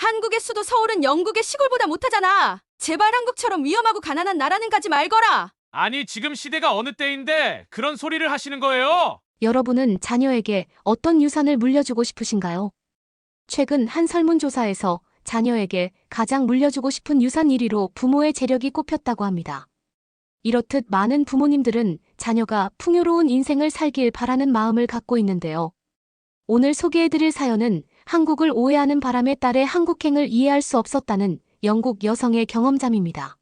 한국의 수도 서울은 영국의 시골보다 못하잖아. 제발 한국처럼 위험하고 가난한 나라는 가지 말거라. 아니, 지금 시대가 어느 때인데 그런 소리를 하시는 거예요? 여러분은 자녀에게 어떤 유산을 물려주고 싶으신가요? 최근 한 설문조사에서 자녀에게 가장 물려주고 싶은 유산 1위로 부모의 재력이 꼽혔다고 합니다. 이렇듯 많은 부모님들은 자녀가 풍요로운 인생을 살길 바라는 마음을 갖고 있는데요. 오늘 소개해드릴 사연은 한국을 오해하는 바람에 딸의 한국행을 이해할 수 없었다는 영국 여성의 경험담입니다.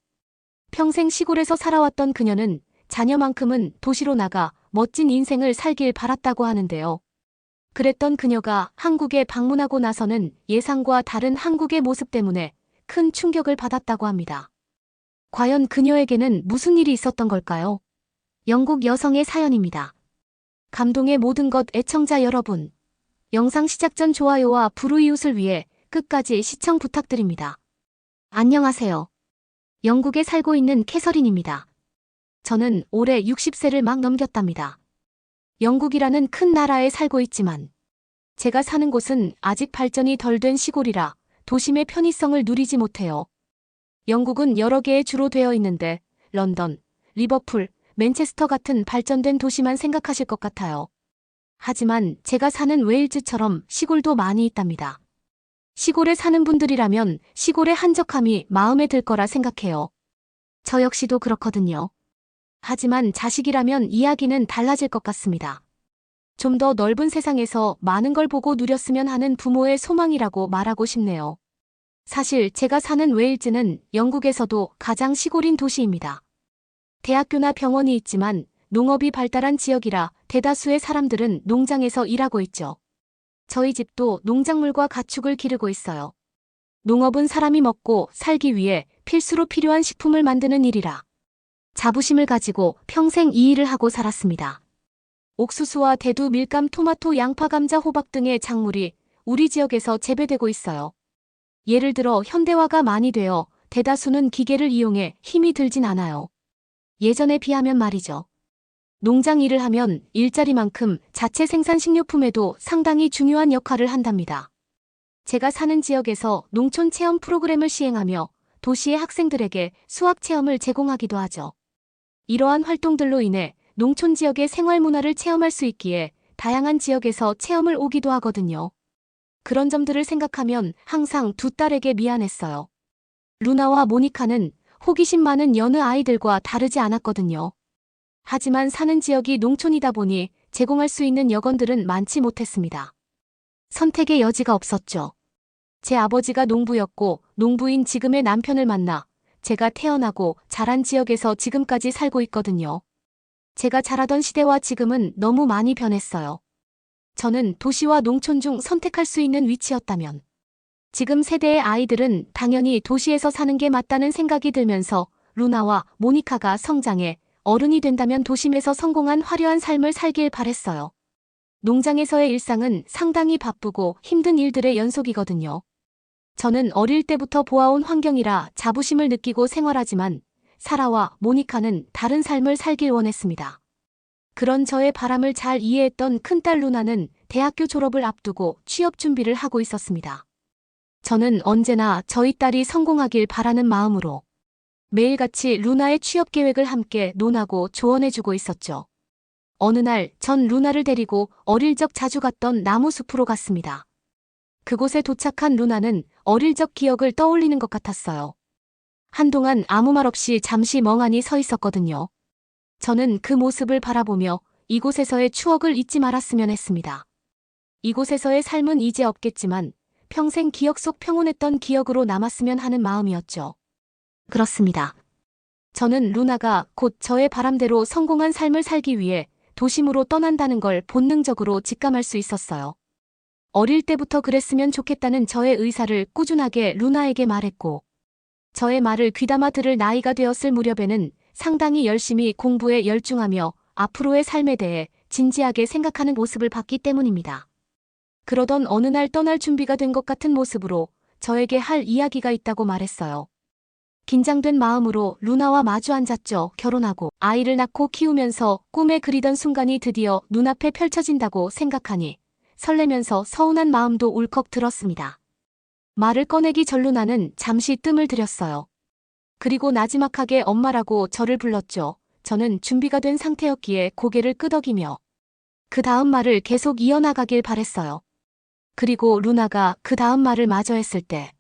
평생 시골에서 살아왔던 그녀는 자녀만큼은 도시로 나가 멋진 인생을 살길 바랐다고 하는데요. 그랬던 그녀가 한국에 방문하고 나서는 예상과 다른 한국의 모습 때문에 큰 충격을 받았다고 합니다. 과연 그녀에게는 무슨 일이 있었던 걸까요? 영국 여성의 사연입니다. 감동의 모든 것 애청자 여러분. 영상 시작 전 좋아요와 불우이웃을 위해 끝까지 시청 부탁드립니다. 안녕하세요. 영국에 살고 있는 캐서린입니다. 저는 올해 60세를 막 넘겼답니다. 영국이라는 큰 나라에 살고 있지만 제가 사는 곳은 아직 발전이 덜 된 시골이라 도심의 편의성을 누리지 못해요. 영국은 여러 개의 주로 되어 있는데 런던, 리버풀, 맨체스터 같은 발전된 도시만 생각하실 것 같아요. 하지만 제가 사는 웨일즈처럼 시골도 많이 있답니다. 시골에 사는 분들이라면 시골의 한적함이 마음에 들 거라 생각해요. 저 역시도 그렇거든요. 하지만 자식이라면 이야기는 달라질 것 같습니다. 좀 더 넓은 세상에서 많은 걸 보고 누렸으면 하는 부모의 소망이라고 말하고 싶네요. 사실 제가 사는 웨일즈는 영국에서도 가장 시골인 도시입니다. 대학교나 병원이 있지만 농업이 발달한 지역이라 대다수의 사람들은 농장에서 일하고 있죠. 저희 집도 농작물과 가축을 기르고 있어요. 농업은 사람이 먹고 살기 위해 필수로 필요한 식품을 만드는 일이라 자부심을 가지고 평생 이 일을 하고 살았습니다. 옥수수와 대두, 밀감, 토마토, 양파, 감자, 호박 등의 작물이 우리 지역에서 재배되고 있어요. 예를 들어 현대화가 많이 되어 대다수는 기계를 이용해 힘이 들진 않아요. 예전에 비하면 말이죠. 농장 일을 하면 일자리만큼 자체 생산 식료품에도 상당히 중요한 역할을 한답니다. 제가 사는 지역에서 농촌 체험 프로그램을 시행하며 도시의 학생들에게 수학 체험을 제공하기도 하죠. 이러한 활동들로 인해 농촌 지역의 생활 문화를 체험할 수 있기에 다양한 지역에서 체험을 오기도 하거든요. 그런 점들을 생각하면 항상 두 딸에게 미안했어요. 루나와 모니카는 호기심 많은 여느 아이들과 다르지 않았거든요. 하지만 사는 지역이 농촌이다 보니 제공할 수 있는 여건들은 많지 못했습니다. 선택의 여지가 없었죠. 제 아버지가 농부였고 농부인 지금의 남편을 만나 제가 태어나고 자란 지역에서 지금까지 살고 있거든요. 제가 자라던 시대와 지금은 너무 많이 변했어요. 저는 도시와 농촌 중 선택할 수 있는 위치였다면 지금 세대의 아이들은 당연히 도시에서 사는 게 맞다는 생각이 들면서 루나와 모니카가 성장해 어른이 된다면 도심에서 성공한 화려한 삶을 살길 바랬어요. 농장에서의 일상은 상당히 바쁘고 힘든 일들의 연속이거든요. 저는 어릴 때부터 보아온 환경이라 자부심을 느끼고 생활하지만 사라와 모니카는 다른 삶을 살길 원했습니다. 그런 저의 바람을 잘 이해했던 큰딸 루나는 대학교 졸업을 앞두고 취업 준비를 하고 있었습니다. 저는 언제나 저희 딸이 성공하길 바라는 마음으로 매일같이 루나의 취업 계획을 함께 논하고 조언해주고 있었죠. 어느 날 전 루나를 데리고 어릴 적 자주 갔던 나무숲으로 갔습니다. 그곳에 도착한 루나는 어릴 적 기억을 떠올리는 것 같았어요. 한동안 아무 말 없이 잠시 멍하니 서 있었거든요. 저는 그 모습을 바라보며 이곳에서의 추억을 잊지 말았으면 했습니다. 이곳에서의 삶은 이제 없겠지만 평생 기억 속 평온했던 기억으로 남았으면 하는 마음이었죠. 그렇습니다. 저는 루나가 곧 저의 바람대로 성공한 삶을 살기 위해 도심으로 떠난다는 걸 본능적으로 직감할 수 있었어요. 어릴 때부터 그랬으면 좋겠다는 저의 의사를 꾸준하게 루나에게 말했고 저의 말을 귀담아 들을 나이가 되었을 무렵에는 상당히 열심히 공부에 열중하며 앞으로의 삶에 대해 진지하게 생각하는 모습을 봤기 때문입니다. 그러던 어느 날 떠날 준비가 된 것 같은 모습으로 저에게 할 이야기가 있다고 말했어요. 긴장된 마음으로 루나와 마주 앉았죠. 결혼하고 아이를 낳고 키우면서 꿈에 그리던 순간이 드디어 눈앞에 펼쳐진다고 생각하니 설레면서 서운한 마음도 울컥 들었습니다. 말을 꺼내기 전 루나는 잠시 뜸을 들였어요. 그리고 나지막하게 엄마라고 저를 불렀죠. 저는 준비가 된 상태였기에 고개를 끄덕이며 그 다음 말을 계속 이어나가길 바랬어요. 그리고 루나가 그 다음 말을 마저 했을 때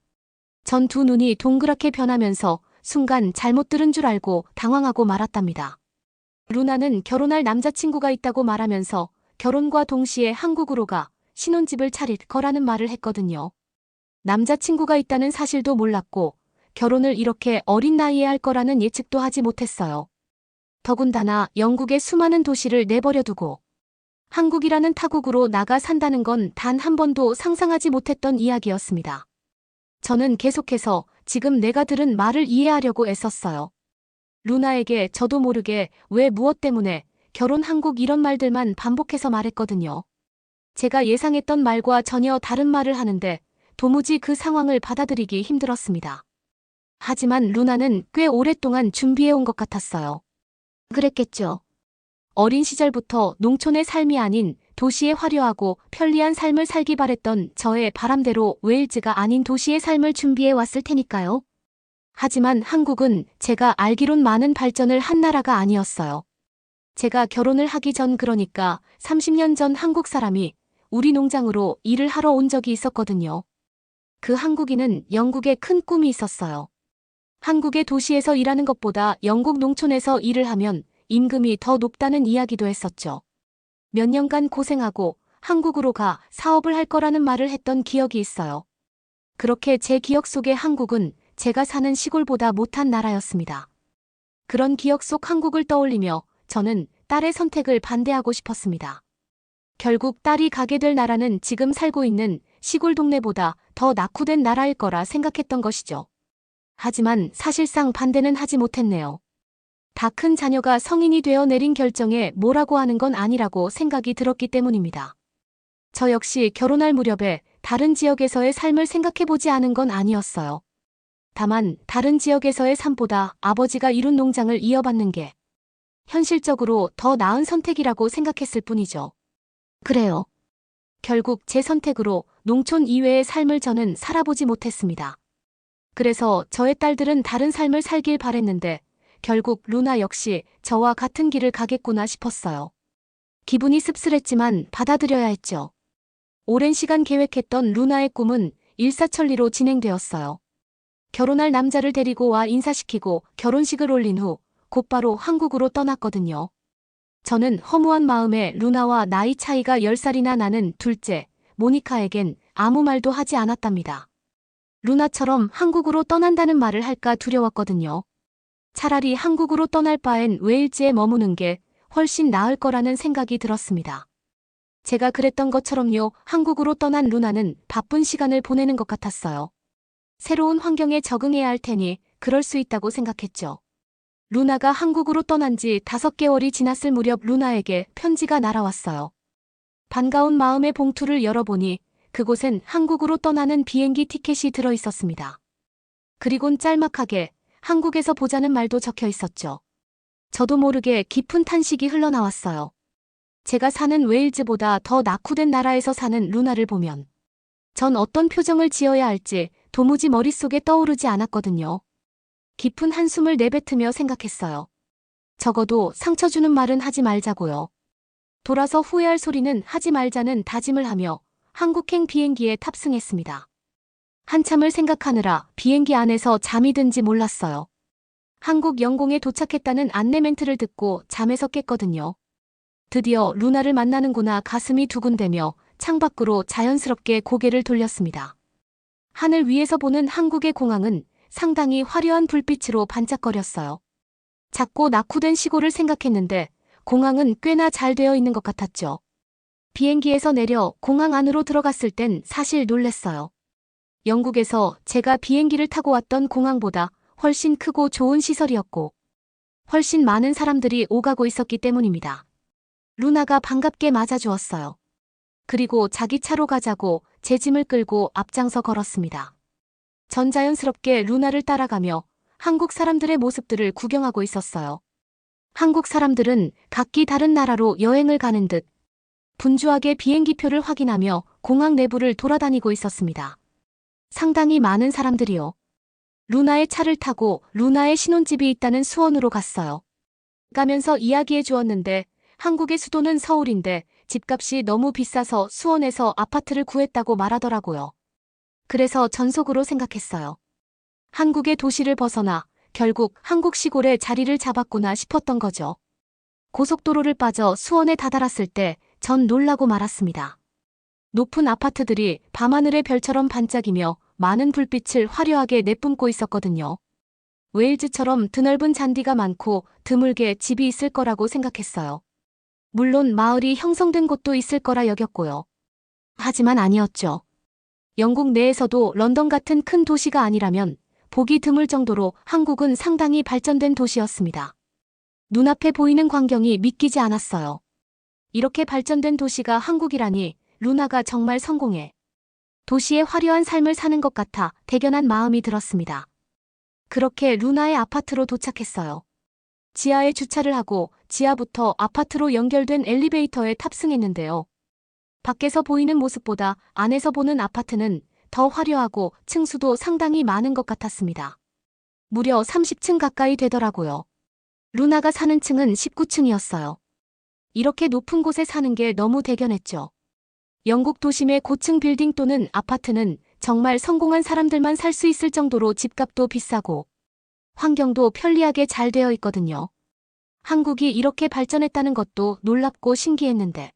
전 두 눈이 동그랗게 변하면서 순간 잘못 들은 줄 알고 당황하고 말았답니다. 루나는 결혼할 남자친구가 있다고 말하면서 결혼과 동시에 한국으로 가 신혼집을 차릴 거라는 말을 했거든요. 남자친구가 있다는 사실도 몰랐고 결혼을 이렇게 어린 나이에 할 거라는 예측도 하지 못했어요. 더군다나 영국의 수많은 도시를 내버려 두고 한국이라는 타국으로 나가 산다는 건 단 한 번도 상상하지 못했던 이야기였습니다. 저는 계속해서 지금 내가 들은 말을 이해하려고 애썼어요. 루나에게 저도 모르게 왜 무엇 때문에 결혼 한국 이런 말들만 반복해서 말했거든요. 제가 예상했던 말과 전혀 다른 말을 하는데 도무지 그 상황을 받아들이기 힘들었습니다. 하지만 루나는 꽤 오랫동안 준비해온 것 같았어요. 그랬겠죠. 어린 시절부터 농촌의 삶이 아닌 도시의 화려하고 편리한 삶을 살기 바랬던 저의 바람대로 웨일즈가 아닌 도시의 삶을 준비해 왔을 테니까요. 하지만 한국은 제가 알기론 많은 발전을 한 나라가 아니었어요. 제가 결혼을 하기 전 그러니까 30년 전 한국 사람이 우리 농장으로 일을 하러 온 적이 있었거든요. 그 한국인은 영국에 큰 꿈이 있었어요. 한국의 도시에서 일하는 것보다 영국 농촌에서 일을 하면 임금이 더 높다는 이야기도 했었죠. 몇 년간 고생하고 한국으로 가 사업을 할 거라는 말을 했던 기억이 있어요. 그렇게 제 기억 속의 한국은 제가 사는 시골보다 못한 나라였습니다. 그런 기억 속 한국을 떠올리며 저는 딸의 선택을 반대하고 싶었습니다. 결국 딸이 가게 될 나라는 지금 살고 있는 시골 동네보다 더 낙후된 나라일 거라 생각했던 것이죠. 하지만 사실상 반대는 하지 못했네요. 다 큰 자녀가 성인이 되어 내린 결정에 뭐라고 하는 건 아니라고 생각이 들었기 때문입니다. 저 역시 결혼할 무렵에 다른 지역에서의 삶을 생각해보지 않은 건 아니었어요. 다만 다른 지역에서의 삶보다 아버지가 이룬 농장을 이어받는 게 현실적으로 더 나은 선택이라고 생각했을 뿐이죠. 그래요. 결국 제 선택으로 농촌 이외의 삶을 저는 살아보지 못했습니다. 그래서 저의 딸들은 다른 삶을 살길 바랬는데 결국 루나 역시 저와 같은 길을 가겠구나 싶었어요. 기분이 씁쓸했지만 받아들여야 했죠. 오랜 시간 계획했던 루나의 꿈은 일사천리로 진행되었어요. 결혼할 남자를 데리고 와 인사시키고 결혼식을 올린 후 곧바로 한국으로 떠났거든요. 저는 허무한 마음에 루나와 나이 차이가 10살이나 나는 둘째, 모니카에겐 아무 말도 하지 않았답니다. 루나처럼 한국으로 떠난다는 말을 할까 두려웠거든요. 차라리 한국으로 떠날 바엔 웨일즈에 머무는 게 훨씬 나을 거라는 생각이 들었습니다. 제가 그랬던 것처럼요, 한국으로 떠난 루나는 바쁜 시간을 보내는 것 같았어요. 새로운 환경에 적응해야 할 테니 그럴 수 있다고 생각했죠. 루나가 한국으로 떠난 지 5개월이 지났을 무렵 루나에게 편지가 날아왔어요. 반가운 마음의 봉투를 열어보니 그곳엔 한국으로 떠나는 비행기 티켓이 들어 있었습니다. 그리곤 짤막하게 한국에서 보자는 말도 적혀 있었죠. 저도 모르게 깊은 탄식이 흘러나왔어요. 제가 사는 웨일즈보다 더 낙후된 나라에서 사는 루나를 보면 전 어떤 표정을 지어야 할지 도무지 머릿속에 떠오르지 않았거든요. 깊은 한숨을 내뱉으며 생각했어요. 적어도 상처 주는 말은 하지 말자고요. 돌아서 후회할 소리는 하지 말자는 다짐을 하며 한국행 비행기에 탑승했습니다. 한참을 생각하느라 비행기 안에서 잠이 든지 몰랐어요. 한국 영공에 도착했다는 안내 멘트를 듣고 잠에서 깼거든요. 드디어 루나를 만나는구나 가슴이 두근대며 창밖으로 자연스럽게 고개를 돌렸습니다. 하늘 위에서 보는 한국의 공항은 상당히 화려한 불빛으로 반짝거렸어요. 작고 낙후된 시골을 생각했는데 공항은 꽤나 잘 되어 있는 것 같았죠. 비행기에서 내려 공항 안으로 들어갔을 땐 사실 놀랬어요. 영국에서 제가 비행기를 타고 왔던 공항보다 훨씬 크고 좋은 시설이었고 훨씬 많은 사람들이 오가고 있었기 때문입니다. 루나가 반갑게 맞아주었어요. 그리고 자기 차로 가자고 제 짐을 끌고 앞장서 걸었습니다. 전 자연스럽게 루나를 따라가며 한국 사람들의 모습들을 구경하고 있었어요. 한국 사람들은 각기 다른 나라로 여행을 가는 듯 분주하게 비행기표를 확인하며 공항 내부를 돌아다니고 있었습니다. 상당히 많은 사람들이요. 루나의 차를 타고 루나의 신혼집이 있다는 수원으로 갔어요. 가면서 이야기해 주었는데 한국의 수도는 서울인데 집값이 너무 비싸서 수원에서 아파트를 구했다고 말하더라고요. 그래서 전속으로 생각했어요. 한국의 도시를 벗어나 결국 한국 시골에 자리를 잡았구나 싶었던 거죠. 고속도로를 빠져 수원에 다다랐을 때 전 놀라고 말았습니다. 높은 아파트들이 밤하늘의 별처럼 반짝이며 많은 불빛을 화려하게 내뿜고 있었거든요. 웨일즈처럼 드넓은 잔디가 많고 드물게 집이 있을 거라고 생각했어요. 물론 마을이 형성된 곳도 있을 거라 여겼고요. 하지만 아니었죠. 영국 내에서도 런던 같은 큰 도시가 아니라면 보기 드물 정도로 한국은 상당히 발전된 도시였습니다. 눈앞에 보이는 광경이 믿기지 않았어요. 이렇게 발전된 도시가 한국이라니 루나가 정말 성공해. 도시의 화려한 삶을 사는 것 같아 대견한 마음이 들었습니다. 그렇게 루나의 아파트로 도착했어요. 지하에 주차를 하고 지하부터 아파트로 연결된 엘리베이터에 탑승했는데요. 밖에서 보이는 모습보다 안에서 보는 아파트는 더 화려하고 층수도 상당히 많은 것 같았습니다. 무려 30층 가까이 되더라고요. 루나가 사는 층은 19층이었어요. 이렇게 높은 곳에 사는 게 너무 대견했죠. 영국 도심의 고층 빌딩 또는 아파트는 정말 성공한 사람들만 살 수 있을 정도로 집값도 비싸고 환경도 편리하게 잘 되어 있거든요. 한국이 이렇게 발전했다는 것도 놀랍고 신기했는데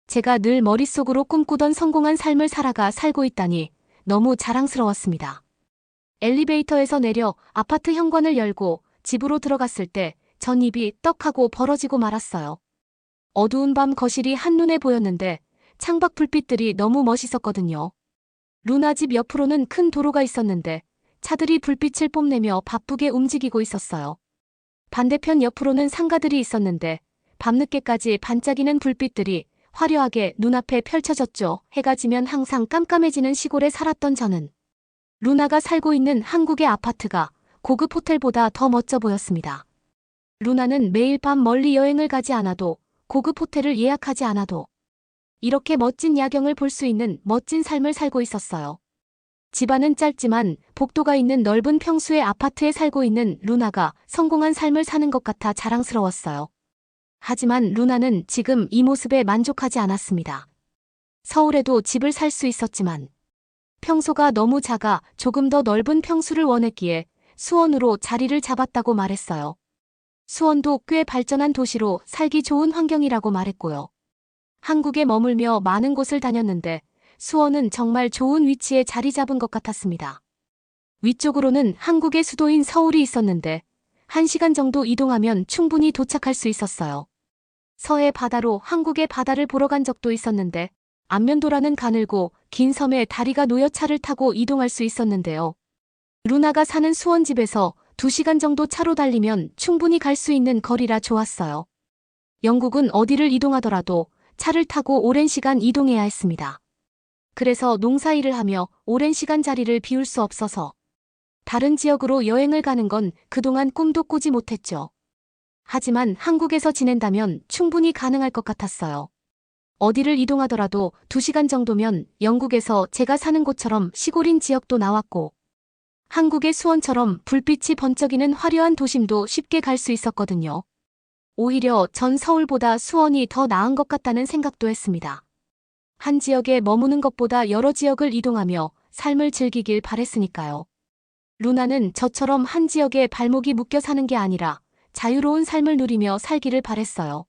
제가 늘 머릿속으로 꿈꾸던 성공한 삶을 살아가 살고 있다니 너무 자랑스러웠습니다. 엘리베이터에서 내려 아파트 현관을 열고 집으로 들어갔을 때 전 입이 떡하고 벌어지고 말았어요. 어두운 밤 거실이 한눈에 보였는데 창밖 불빛들이 너무 멋있었거든요. 루나 집 옆으로는 큰 도로가 있었는데 차들이 불빛을 뽐내며 바쁘게 움직이고 있었어요. 반대편 옆으로는 상가들이 있었는데 밤늦게까지 반짝이는 불빛들이 화려하게 눈앞에 펼쳐졌죠. 해가 지면 항상 깜깜해지는 시골에 살았던 저는 루나가 살고 있는 한국의 아파트가 고급 호텔보다 더 멋져 보였습니다. 루나는 매일 밤 멀리 여행을 가지 않아도 고급 호텔을 예약하지 않아도 이렇게 멋진 야경을 볼 수 있는 멋진 삶을 살고 있었어요. 집안은 짧지만 복도가 있는 넓은 평수의 아파트에 살고 있는 루나가 성공한 삶을 사는 것 같아 자랑스러웠어요. 하지만 루나는 지금 이 모습에 만족하지 않았습니다. 서울에도 집을 살 수 있었지만 평소가 너무 작아 조금 더 넓은 평수를 원했기에 수원으로 자리를 잡았다고 말했어요. 수원도 꽤 발전한 도시로 살기 좋은 환경이라고 말했고요. 한국에 머물며 많은 곳을 다녔는데 수원은 정말 좋은 위치에 자리 잡은 것 같았습니다. 위쪽으로는 한국의 수도인 서울이 있었는데 1시간 정도 이동하면 충분히 도착할 수 있었어요. 서해 바다로 한국의 바다를 보러 간 적도 있었는데 안면도라는 가늘고 긴 섬에 다리가 놓여 차를 타고 이동할 수 있었는데요. 루나가 사는 수원집에서 2시간 정도 차로 달리면 충분히 갈 수 있는 거리라 좋았어요. 영국은 어디를 이동하더라도 차를 타고 오랜 시간 이동해야 했습니다. 그래서 농사일을 하며 오랜 시간 자리를 비울 수 없어서 다른 지역으로 여행을 가는 건 그동안 꿈도 꾸지 못했죠. 하지만 한국에서 지낸다면 충분히 가능할 것 같았어요. 어디를 이동하더라도 2시간 정도면 영국에서 제가 사는 곳처럼 시골인 지역도 나왔고 한국의 수원처럼 불빛이 번쩍이는 화려한 도심도 쉽게 갈 수 있었거든요. 오히려 전 서울보다 수원이 더 나은 것 같다는 생각도 했습니다. 한 지역에 머무는 것보다 여러 지역을 이동하며 삶을 즐기길 바랬으니까요. 루나는 저처럼 한 지역에 발목이 묶여 사는 게 아니라 자유로운 삶을 누리며 살기를 바랬어요.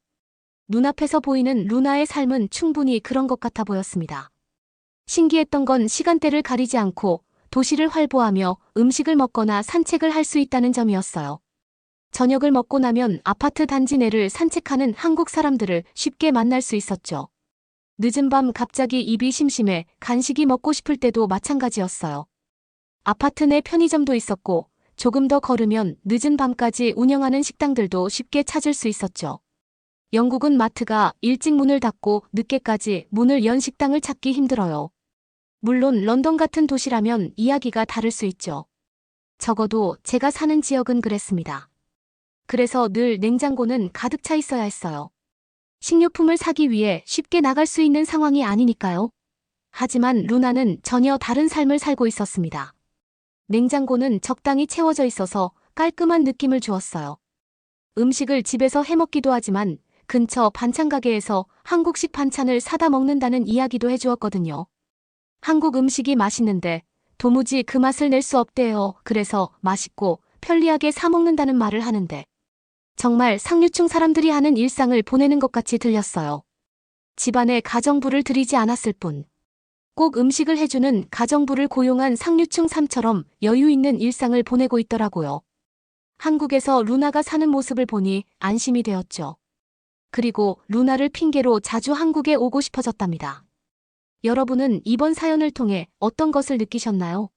눈앞에서 보이는 루나의 삶은 충분히 그런 것 같아 보였습니다. 신기했던 건 시간대를 가리지 않고 도시를 활보하며 음식을 먹거나 산책을 할 수 있다는 점이었어요. 저녁을 먹고 나면 아파트 단지 내를 산책하는 한국 사람들을 쉽게 만날 수 있었죠. 늦은 밤 갑자기 입이 심심해 간식이 먹고 싶을 때도 마찬가지였어요. 아파트 내 편의점도 있었고 조금 더 걸으면 늦은 밤까지 운영하는 식당들도 쉽게 찾을 수 있었죠. 영국은 마트가 일찍 문을 닫고 늦게까지 문을 연 식당을 찾기 힘들어요. 물론 런던 같은 도시라면 이야기가 다를 수 있죠. 적어도 제가 사는 지역은 그랬습니다. 그래서 늘 냉장고는 가득 차 있어야 했어요. 식료품을 사기 위해 쉽게 나갈 수 있는 상황이 아니니까요. 하지만 루나는 전혀 다른 삶을 살고 있었습니다. 냉장고는 적당히 채워져 있어서 깔끔한 느낌을 주었어요. 음식을 집에서 해먹기도 하지만 근처 반찬 가게에서 한국식 반찬을 사다 먹는다는 이야기도 해주었거든요. 한국 음식이 맛있는데 도무지 그 맛을 낼 수 없대요. 그래서 맛있고 편리하게 사 먹는다는 말을 하는데 정말 상류층 사람들이 하는 일상을 보내는 것 같이 들렸어요. 집안에 가정부를 들이지 않았을 뿐. 꼭 음식을 해주는 가정부를 고용한 상류층 삶처럼 여유 있는 일상을 보내고 있더라고요. 한국에서 루나가 사는 모습을 보니 안심이 되었죠. 그리고 루나를 핑계로 자주 한국에 오고 싶어졌답니다. 여러분은 이번 사연을 통해 어떤 것을 느끼셨나요?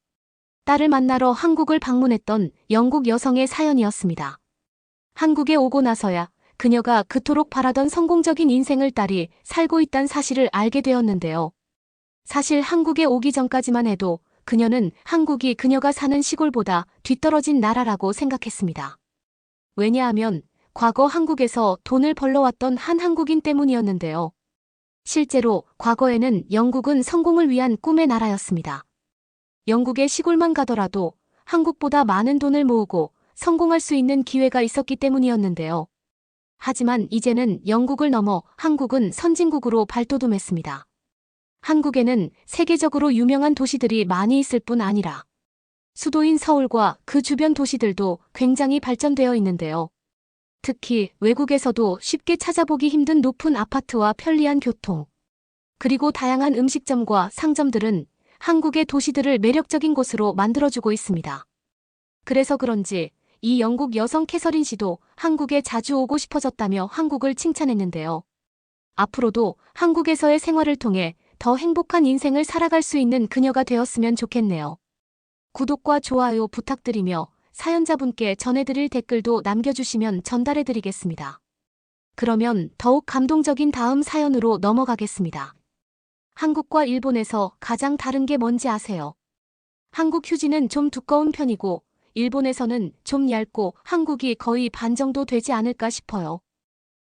딸을 만나러 한국을 방문했던 영국 여성의 사연이었습니다. 한국에 오고 나서야 그녀가 그토록 바라던 성공적인 인생을 딸이 살고 있다는 사실을 알게 되었는데요. 사실 한국에 오기 전까지만 해도 그녀는 한국이 그녀가 사는 시골보다 뒤떨어진 나라라고 생각했습니다. 왜냐하면 과거 한국에서 돈을 벌러왔던 한 한국인 때문이었는데요. 실제로 과거에는 영국은 성공을 위한 꿈의 나라였습니다. 영국의 시골만 가더라도 한국보다 많은 돈을 모으고 성공할 수 있는 기회가 있었기 때문이었는데요. 하지만 이제는 영국을 넘어 한국은 선진국으로 발돋움했습니다. 한국에는 세계적으로 유명한 도시들이 많이 있을 뿐 아니라 수도인 서울과 그 주변 도시들도 굉장히 발전되어 있는데요. 특히 외국에서도 쉽게 찾아보기 힘든 높은 아파트와 편리한 교통, 그리고 다양한 음식점과 상점들은 한국의 도시들을 매력적인 곳으로 만들어주고 있습니다. 그래서 그런지 이 영국 여성 캐서린 씨도 한국에 자주 오고 싶어졌다며 한국을 칭찬했는데요. 앞으로도 한국에서의 생활을 통해 더 행복한 인생을 살아갈 수 있는 그녀가 되었으면 좋겠네요. 구독과 좋아요 부탁드리며 사연자분께 전해드릴 댓글도 남겨주시면 전달해드리겠습니다. 그러면 더욱 감동적인 다음 사연으로 넘어가겠습니다. 한국과 일본에서 가장 다른 게 뭔지 아세요? 한국 휴지는 좀 두꺼운 편이고 일본에서는 좀 얇고 한국이 거의 반 정도 되지 않을까 싶어요.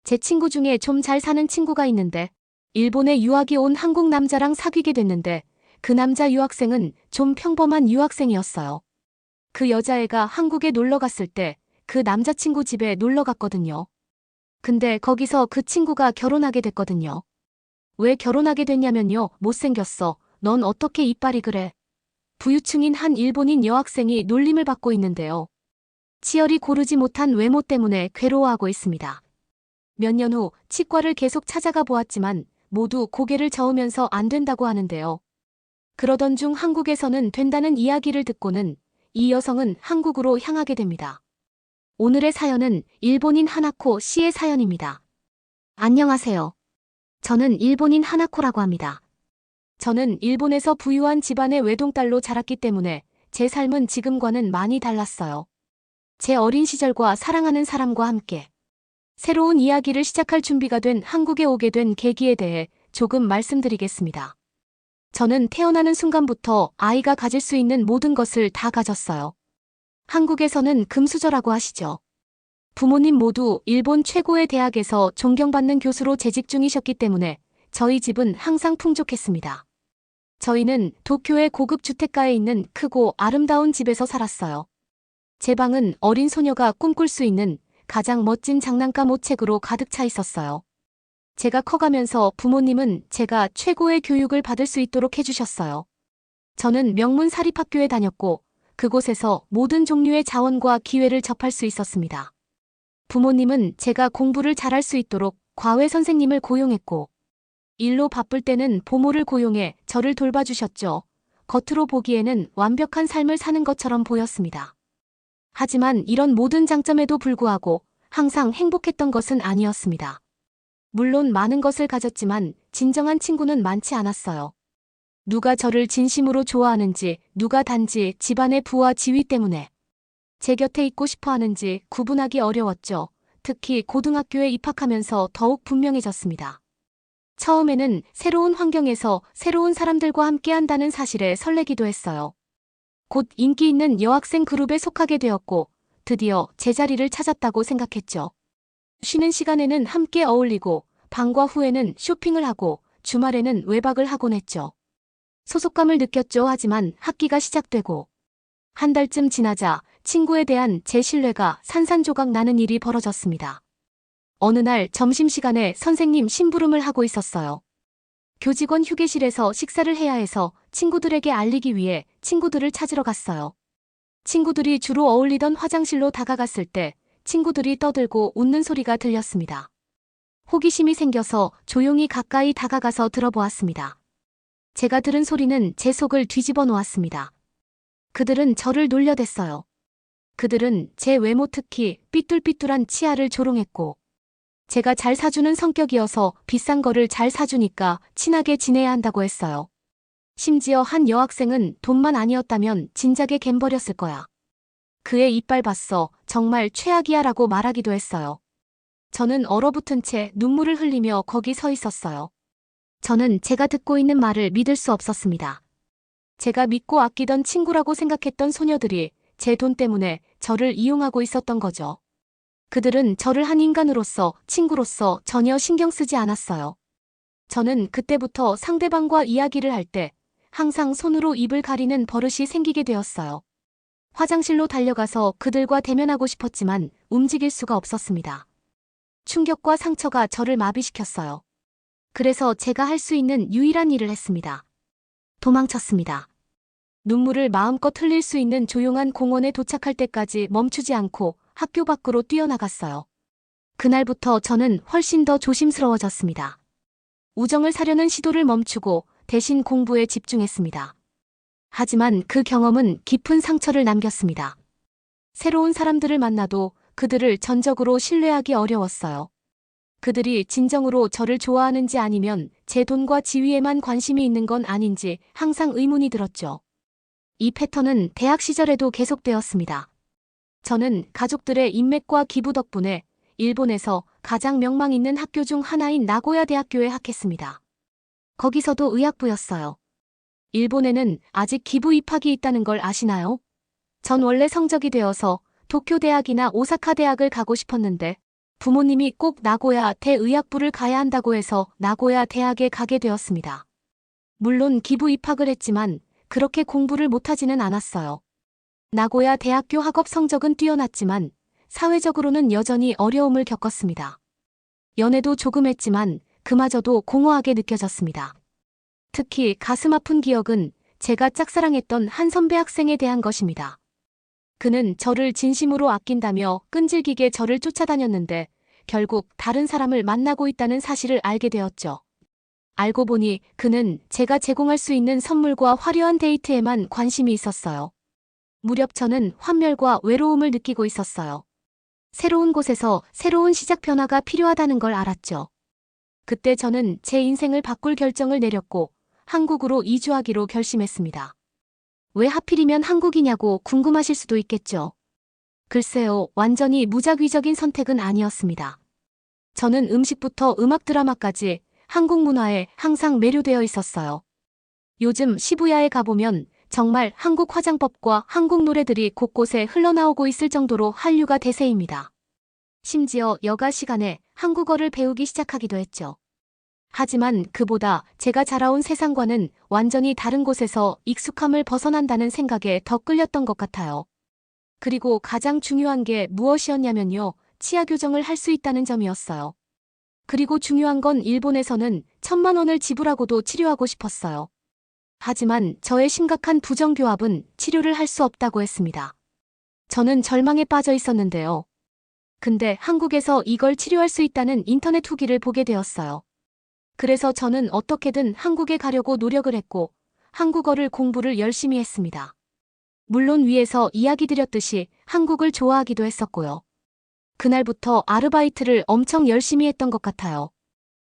제 친구 중에 좀 잘 사는 친구가 있는데 일본에 유학이 온 한국 남자랑 사귀게 됐는데 그 남자 유학생은 좀 평범한 유학생이었어요. 그 여자애가 한국에 놀러 갔을 때 그 남자친구 집에 놀러 갔거든요. 근데 거기서 그 친구가 결혼하게 됐거든요. 왜 결혼하게 됐냐면요. 못생겼어. 넌 어떻게 이빨이 그래? 부유층인 한 일본인 여학생이 놀림을 받고 있는데요. 치열이 고르지 못한 외모 때문에 괴로워하고 있습니다. 몇 년 후 치과를 계속 찾아가 보았지만 모두 고개를 저으면서 안 된다고 하는데요. 그러던 중 한국에서는 된다는 이야기를 듣고는 이 여성은 한국으로 향하게 됩니다. 오늘의 사연은 일본인 하나코 씨의 사연입니다. 안녕하세요. 저는 일본인 하나코라고 합니다. 저는 일본에서 부유한 집안의 외동딸로 자랐기 때문에 제 삶은 지금과는 많이 달랐어요. 제 어린 시절과 사랑하는 사람과 함께 새로운 이야기를 시작할 준비가 된 한국에 오게 된 계기에 대해 조금 말씀드리겠습니다. 저는 태어나는 순간부터 아이가 가질 수 있는 모든 것을 다 가졌어요. 한국에서는 금수저라고 하시죠. 부모님 모두 일본 최고의 대학에서 존경받는 교수로 재직 중이셨기 때문에 저희 집은 항상 풍족했습니다. 저희는 도쿄의 고급 주택가에 있는 크고 아름다운 집에서 살았어요. 제 방은 어린 소녀가 꿈꿀 수 있는 가장 멋진 장난감 5책으로 가득 차 있었어요. 제가 커가면서 부모님은 제가 최고의 교육을 받을 수 있도록 해주셨어요. 저는 명문 사립학교에 다녔고 그곳에서 모든 종류의 자원과 기회를 접할 수 있었습니다. 부모님은 제가 공부를 잘할 수 있도록 과외 선생님을 고용했고 일로 바쁠 때는 보모를 고용해 저를 돌봐주셨죠. 겉으로 보기에는 완벽한 삶을 사는 것처럼 보였습니다. 하지만 이런 모든 장점에도 불구하고 항상 행복했던 것은 아니었습니다. 물론 많은 것을 가졌지만 진정한 친구는 많지 않았어요. 누가 저를 진심으로 좋아하는지, 누가 단지 집안의 부와 지위 때문에 제 곁에 있고 싶어 하는지 구분하기 어려웠죠. 특히 고등학교에 입학하면서 더욱 분명해졌습니다. 처음에는 새로운 환경에서 새로운 사람들과 함께 한다는 사실에 설레기도 했어요. 곧 인기 있는 여학생 그룹에 속하게 되었고 드디어 제자리를 찾았다고 생각했죠. 쉬는 시간에는 함께 어울리고 방과 후에는 쇼핑을 하고 주말에는 외박을 하곤 했죠. 소속감을 느꼈죠. 하지만 학기가 시작되고 한 달쯤 지나자 친구에 대한 제 신뢰가 산산조각 나는 일이 벌어졌습니다. 어느 날 점심시간에 선생님 심부름을 하고 있었어요. 교직원 휴게실에서 식사를 해야 해서 친구들에게 알리기 위해 친구들을 찾으러 갔어요. 친구들이 주로 어울리던 화장실로 다가갔을 때 친구들이 떠들고 웃는 소리가 들렸습니다. 호기심이 생겨서 조용히 가까이 다가가서 들어보았습니다. 제가 들은 소리는 제 속을 뒤집어 놓았습니다. 그들은 저를 놀려댔어요. 그들은 제 외모, 특히 삐뚤삐뚤한 치아를 조롱했고 제가 잘 사주는 성격이어서 비싼 거를 잘 사주니까 친하게 지내야 한다고 했어요. 심지어 한 여학생은 돈만 아니었다면 진작에 갬버렸을 거야. 그의 이빨 봤어. 정말 최악이야 라고 말하기도 했어요. 저는 얼어붙은 채 눈물을 흘리며 거기 서 있었어요. 저는 제가 듣고 있는 말을 믿을 수 없었습니다. 제가 믿고 아끼던 친구라고 생각했던 소녀들이 제 돈 때문에 저를 이용하고 있었던 거죠. 그들은 저를 한 인간으로서, 친구로서 전혀 신경 쓰지 않았어요. 저는 그때부터 상대방과 이야기를 할 때 항상 손으로 입을 가리는 버릇이 생기게 되었어요. 화장실로 달려가서 그들과 대면하고 싶었지만 움직일 수가 없었습니다. 충격과 상처가 저를 마비시켰어요. 그래서 제가 할 수 있는 유일한 일을 했습니다. 도망쳤습니다. 눈물을 마음껏 흘릴 수 있는 조용한 공원에 도착할 때까지 멈추지 않고 학교 밖으로 뛰어나갔어요. 그날부터 저는 훨씬 더 조심스러워졌습니다. 우정을 사려는 시도를 멈추고 대신 공부에 집중했습니다. 하지만 그 경험은 깊은 상처를 남겼습니다. 새로운 사람들을 만나도 그들을 전적으로 신뢰하기 어려웠어요. 그들이 진정으로 저를 좋아하는지 아니면 제 돈과 지위에만 관심이 있는 건 아닌지 항상 의문이 들었죠. 이 패턴은 대학 시절에도 계속되었습니다. 저는 가족들의 인맥과 기부 덕분에 일본에서 가장 명망 있는 학교 중 하나인 나고야 대학교에 합격했습니다. 거기서도 의학부였어요. 일본에는 아직 기부 입학이 있다는 걸 아시나요? 전 원래 성적이 되어서 도쿄 대학이나 오사카 대학을 가고 싶었는데 부모님이 꼭 나고야 대의학부를 가야 한다고 해서 나고야 대학에 가게 되었습니다. 물론 기부 입학을 했지만 그렇게 공부를 못하지는 않았어요. 나고야 대학교 학업 성적은 뛰어났지만 사회적으로는 여전히 어려움을 겪었습니다. 연애도 조금 했지만 그마저도 공허하게 느껴졌습니다. 특히 가슴 아픈 기억은 제가 짝사랑했던 한 선배 학생에 대한 것입니다. 그는 저를 진심으로 아낀다며 끈질기게 저를 쫓아다녔는데 결국 다른 사람을 만나고 있다는 사실을 알게 되었죠. 알고 보니 그는 제가 제공할 수 있는 선물과 화려한 데이트에만 관심이 있었어요. 무렵 저는 환멸과 외로움을 느끼고 있었어요. 새로운 곳에서 새로운 시작 변화가 필요하다는 걸 알았죠. 그때 저는 제 인생을 바꿀 결정을 내렸고 한국으로 이주하기로 결심했습니다. 왜 하필이면 한국이냐고 궁금하실 수도 있겠죠. 글쎄요, 완전히 무작위적인 선택은 아니었습니다. 저는 음식부터 음악 드라마까지 한국 문화에 항상 매료되어 있었어요. 요즘 시부야에 가보면 정말 한국 화장법과 한국 노래들이 곳곳에 흘러나오고 있을 정도로 한류가 대세입니다. 심지어 여가 시간에 한국어를 배우기 시작하기도 했죠. 하지만 그보다 제가 자라온 세상과는 완전히 다른 곳에서 익숙함을 벗어난다는 생각에 더 끌렸던 것 같아요. 그리고 가장 중요한 게 무엇이었냐면요. 치아 교정을 할 수 있다는 점이었어요. 그리고 중요한 건 일본에서는 1,000만 원을 지불하고도 치료하고 싶었어요. 하지만 저의 심각한 부정교합은 치료를 할 수 없다고 했습니다. 저는 절망에 빠져 있었는데요. 근데 한국에서 이걸 치료할 수 있다는 인터넷 후기를 보게 되었어요. 그래서 저는 어떻게든 한국에 가려고 노력을 했고 한국어를 공부를 열심히 했습니다. 물론 위에서 이야기 드렸듯이 한국을 좋아하기도 했었고요. 그날부터 아르바이트를 엄청 열심히 했던 것 같아요.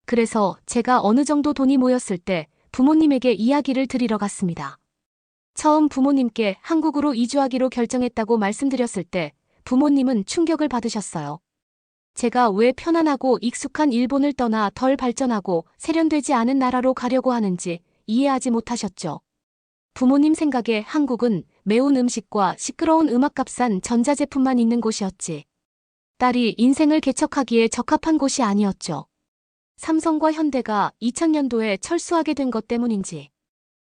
그래서 제가 어느 정도 돈이 모였을 때 부모님에게 이야기를 드리러 갔습니다. 처음 부모님께 한국으로 이주하기로 결정했다고 말씀드렸을 때 부모님은 충격을 받으셨어요. 제가 왜 편안하고 익숙한 일본을 떠나 덜 발전하고 세련되지 않은 나라로 가려고 하는지 이해하지 못하셨죠. 부모님 생각에 한국은 매운 음식과 시끄러운 음악값싼 전자제품만 있는 곳이었지. 딸이 인생을 개척하기에 적합한 곳이 아니었죠. 삼성과 현대가 2000년도에 철수하게 된 것 때문인지.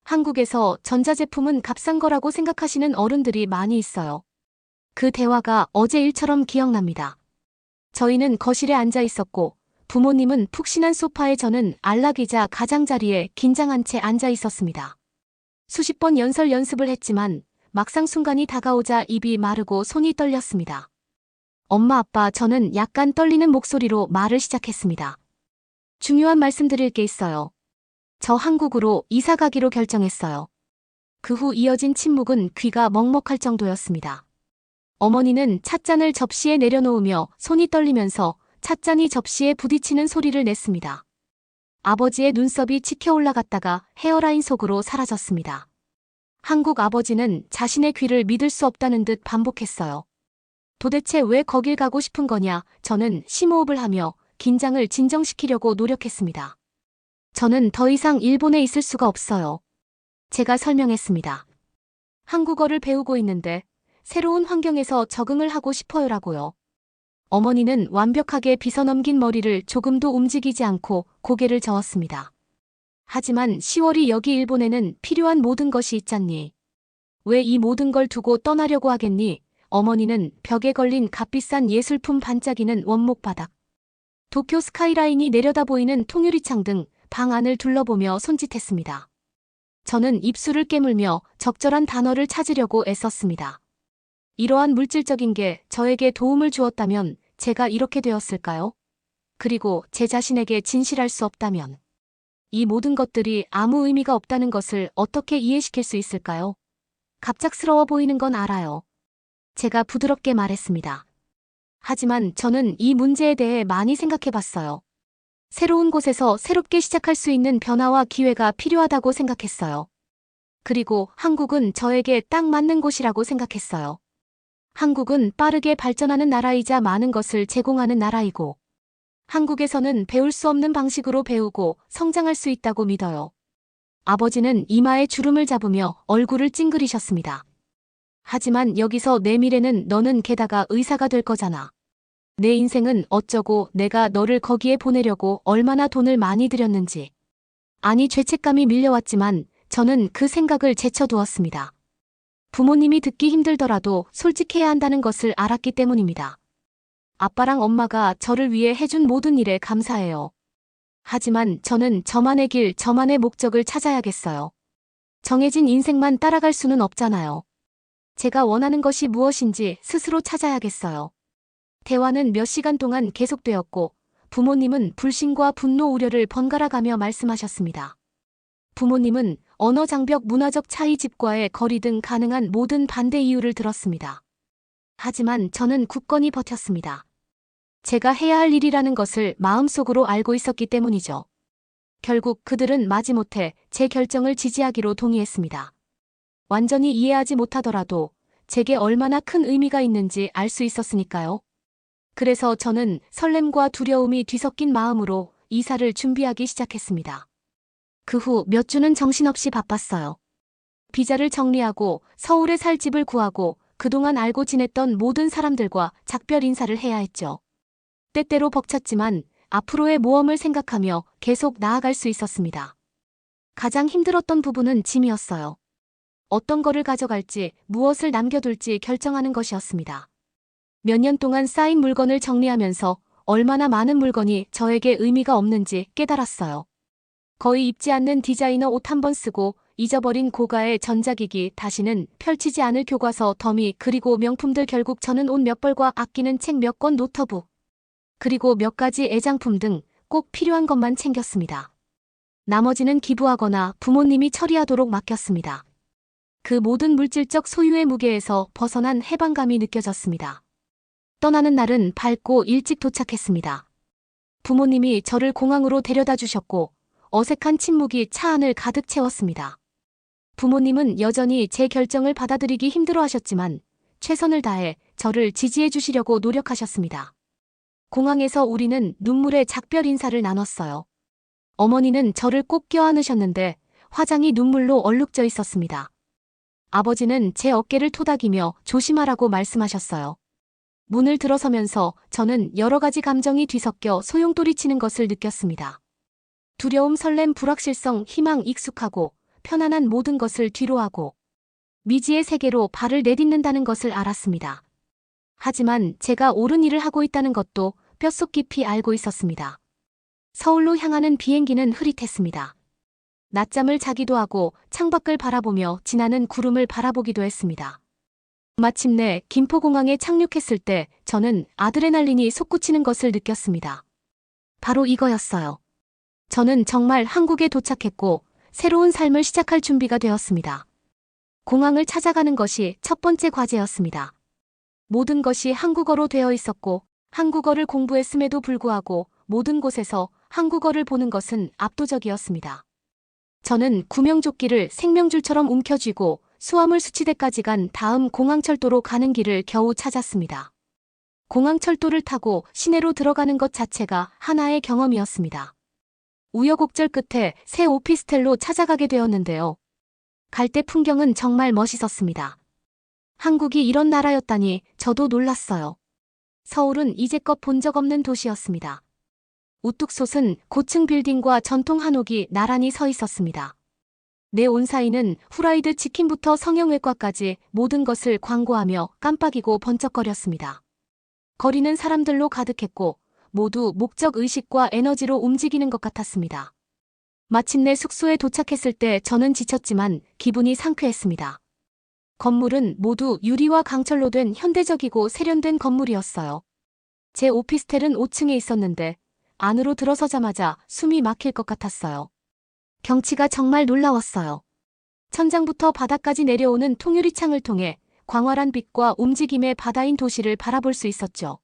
한국에서 전자제품은 값싼 거라고 생각하시는 어른들이 많이 있어요. 그 대화가 어제 일처럼 기억납니다. 저희는 거실에 앉아 있었고 부모님은 푹신한 소파에 저는 안락이자 가장자리에 긴장한 채 앉아 있었습니다. 수십 번 연습을 했지만 막상 순간이 다가오자 입이 마르고 손이 떨렸습니다. 엄마, 아빠, 저는 약간 떨리는 목소리로 말을 시작했습니다. 중요한 말씀 드릴 게 있어요. 저 한국으로 이사 가기로 결정했어요. 그 후 이어진 침묵은 귀가 먹먹할 정도였습니다. 어머니는 찻잔을 접시에 내려놓으며 손이 떨리면서 찻잔이 접시에 부딪히는 소리를 냈습니다. 아버지의 눈썹이 치켜 올라갔다가 헤어라인 속으로 사라졌습니다. 한국 아버지는 자신의 귀를 믿을 수 없다는 듯 반복했어요. 도대체 왜 거길 가고 싶은 거냐? 저는 심호흡을 하며 긴장을 진정시키려고 노력했습니다. 저는 더 이상 일본에 있을 수가 없어요. 제가 설명했습니다. 한국어를 배우고 있는데 새로운 환경에서 적응을 하고 싶어요라고요. 어머니는 완벽하게 빗어넘긴 머리를 조금도 움직이지 않고 고개를 저었습니다. 하지만 10월이 여기 일본에는 필요한 모든 것이 있잖니. 왜 이 모든 걸 두고 떠나려고 하겠니? 어머니는 벽에 걸린 값비싼 예술품 반짝이는 원목 바닥, 도쿄 스카이라인이 내려다 보이는 통유리창 등 방 안을 둘러보며 손짓했습니다. 저는 입술을 깨물며 적절한 단어를 찾으려고 애썼습니다. 이러한 물질적인 게 저에게 도움을 주었다면 제가 이렇게 되었을까요? 그리고 제 자신에게 진실할 수 없다면 이 모든 것들이 아무 의미가 없다는 것을 어떻게 이해시킬 수 있을까요? 갑작스러워 보이는 건 알아요. 제가 부드럽게 말했습니다. 하지만 저는 이 문제에 대해 많이 생각해봤어요. 새로운 곳에서 새롭게 시작할 수 있는 변화와 기회가 필요하다고 생각했어요. 그리고 한국은 저에게 딱 맞는 곳이라고 생각했어요. 한국은 빠르게 발전하는 나라이자 많은 것을 제공하는 나라이고, 한국에서는 배울 수 없는 방식으로 배우고 성장할 수 있다고 믿어요. 아버지는 이마에 주름을 잡으며 얼굴을 찡그리셨습니다. 하지만 여기서 내 미래는 너는 게다가 의사가 될 거잖아. 내 인생은 어쩌고 내가 너를 거기에 보내려고 얼마나 돈을 많이 들였는지. 아니, 죄책감이 밀려왔지만 저는 그 생각을 제쳐두었습니다. 부모님이 듣기 힘들더라도 솔직해야 한다는 것을 알았기 때문입니다. 아빠랑 엄마가 저를 위해 해준 모든 일에 감사해요. 하지만 저는 저만의 길, 저만의 목적을 찾아야겠어요. 정해진 인생만 따라갈 수는 없잖아요. 제가 원하는 것이 무엇인지 스스로 찾아야겠어요. 대화는 몇 시간 동안 계속되었고 부모님은 불신과 분노, 우려를 번갈아가며 말씀하셨습니다. 부모님은 언어 장벽, 문화적 차이, 집과의 거리 등 가능한 모든 반대 이유를 들었습니다. 하지만 저는 굳건히 버텼습니다. 제가 해야 할 일이라는 것을 마음속으로 알고 있었기 때문이죠. 결국 그들은 마지못해 제 결정을 지지하기로 동의했습니다. 완전히 이해하지 못하더라도 제게 얼마나 큰 의미가 있는지 알 수 있었으니까요. 그래서 저는 설렘과 두려움이 뒤섞인 마음으로 이사를 준비하기 시작했습니다. 그 후 몇 주는 정신없이 바빴어요. 비자를 정리하고 서울에 살 집을 구하고 그동안 알고 지냈던 모든 사람들과 작별 인사를 해야 했죠. 때때로 벅찼지만 앞으로의 모험을 생각하며 계속 나아갈 수 있었습니다. 가장 힘들었던 부분은 짐이었어요. 어떤 거를 가져갈지, 무엇을 남겨둘지 결정하는 것이었습니다. 몇 년 동안 쌓인 물건을 정리하면서 얼마나 많은 물건이 저에게 의미가 없는지 깨달았어요. 거의 입지 않는 디자이너 옷 한 번 쓰고 잊어버린 고가의 전자기기, 다시는 펼치지 않을 교과서, 더미, 그리고 명품들. 결국 저는 옷 몇 벌과 아끼는 책 몇 권, 노트북, 그리고 몇 가지 애장품 등 꼭 필요한 것만 챙겼습니다. 나머지는 기부하거나 부모님이 처리하도록 맡겼습니다. 그 모든 물질적 소유의 무게에서 벗어난 해방감이 느껴졌습니다. 떠나는 날은 밝고 일찍 도착했습니다. 부모님이 저를 공항으로 데려다 주셨고 어색한 침묵이 차 안을 가득 채웠습니다. 부모님은 여전히 제 결정을 받아들이기 힘들어하셨지만 최선을 다해 저를 지지해 주시려고 노력하셨습니다. 공항에서 우리는 눈물의 작별 인사를 나눴어요. 어머니는 저를 꼭 껴안으셨는데 화장이 눈물로 얼룩져 있었습니다. 아버지는 제 어깨를 토닥이며 조심하라고 말씀하셨어요. 문을 들어서면서 저는 여러 가지 감정이 뒤섞여 소용돌이 치는 것을 느꼈습니다. 두려움, 설렘, 불확실성, 희망, 익숙하고 편안한 모든 것을 뒤로하고 미지의 세계로 발을 내딛는다는 것을 알았습니다. 하지만 제가 옳은 일을 하고 있다는 것도 뼛속 깊이 알고 있었습니다. 서울로 향하는 비행기는 흐릿했습니다. 낮잠을 자기도 하고 창밖을 바라보며 지나는 구름을 바라보기도 했습니다. 마침내 김포공항에 착륙했을 때 저는 아드레날린이 솟구치는 것을 느꼈습니다. 바로 이거였어요. 저는 정말 한국에 도착했고 새로운 삶을 시작할 준비가 되었습니다. 공항을 찾아가는 것이 첫 번째 과제였습니다. 모든 것이 한국어로 되어 있었고 한국어를 공부했음에도 불구하고 모든 곳에서 한국어를 보는 것은 압도적이었습니다. 저는 구명조끼를 생명줄처럼 움켜쥐고 수화물 수치대까지 간 다음 공항철도로 가는 길을 겨우 찾았습니다. 공항철도를 타고 시내로 들어가는 것 자체가 하나의 경험이었습니다. 우여곡절 끝에 새 오피스텔로 찾아가게 되었는데요. 갈대 풍경은 정말 멋있었습니다. 한국이 이런 나라였다니 저도 놀랐어요. 서울은 이제껏 본 적 없는 도시였습니다. 우뚝 솟은 고층 빌딩과 전통 한옥이 나란히 서 있었습니다. 내 온 사이는 후라이드 치킨부터 성형외과까지 모든 것을 광고하며 깜빡이고 번쩍거렸습니다. 거리는 사람들로 가득했고 모두 목적의식과 에너지로 움직이는 것 같았습니다. 마침내 숙소에 도착했을 때 저는 지쳤지만 기분이 상쾌했습니다. 건물은 모두 유리와 강철로 된 현대적이고 세련된 건물이었어요. 제 오피스텔은 5층에 있었는데 안으로 들어서자마자 숨이 막힐 것 같았어요. 경치가 정말 놀라웠어요. 천장부터 바닥까지 내려오는 통유리 창을 통해 광활한 빛과 움직임의 바다인 도시를 바라볼 수 있었죠.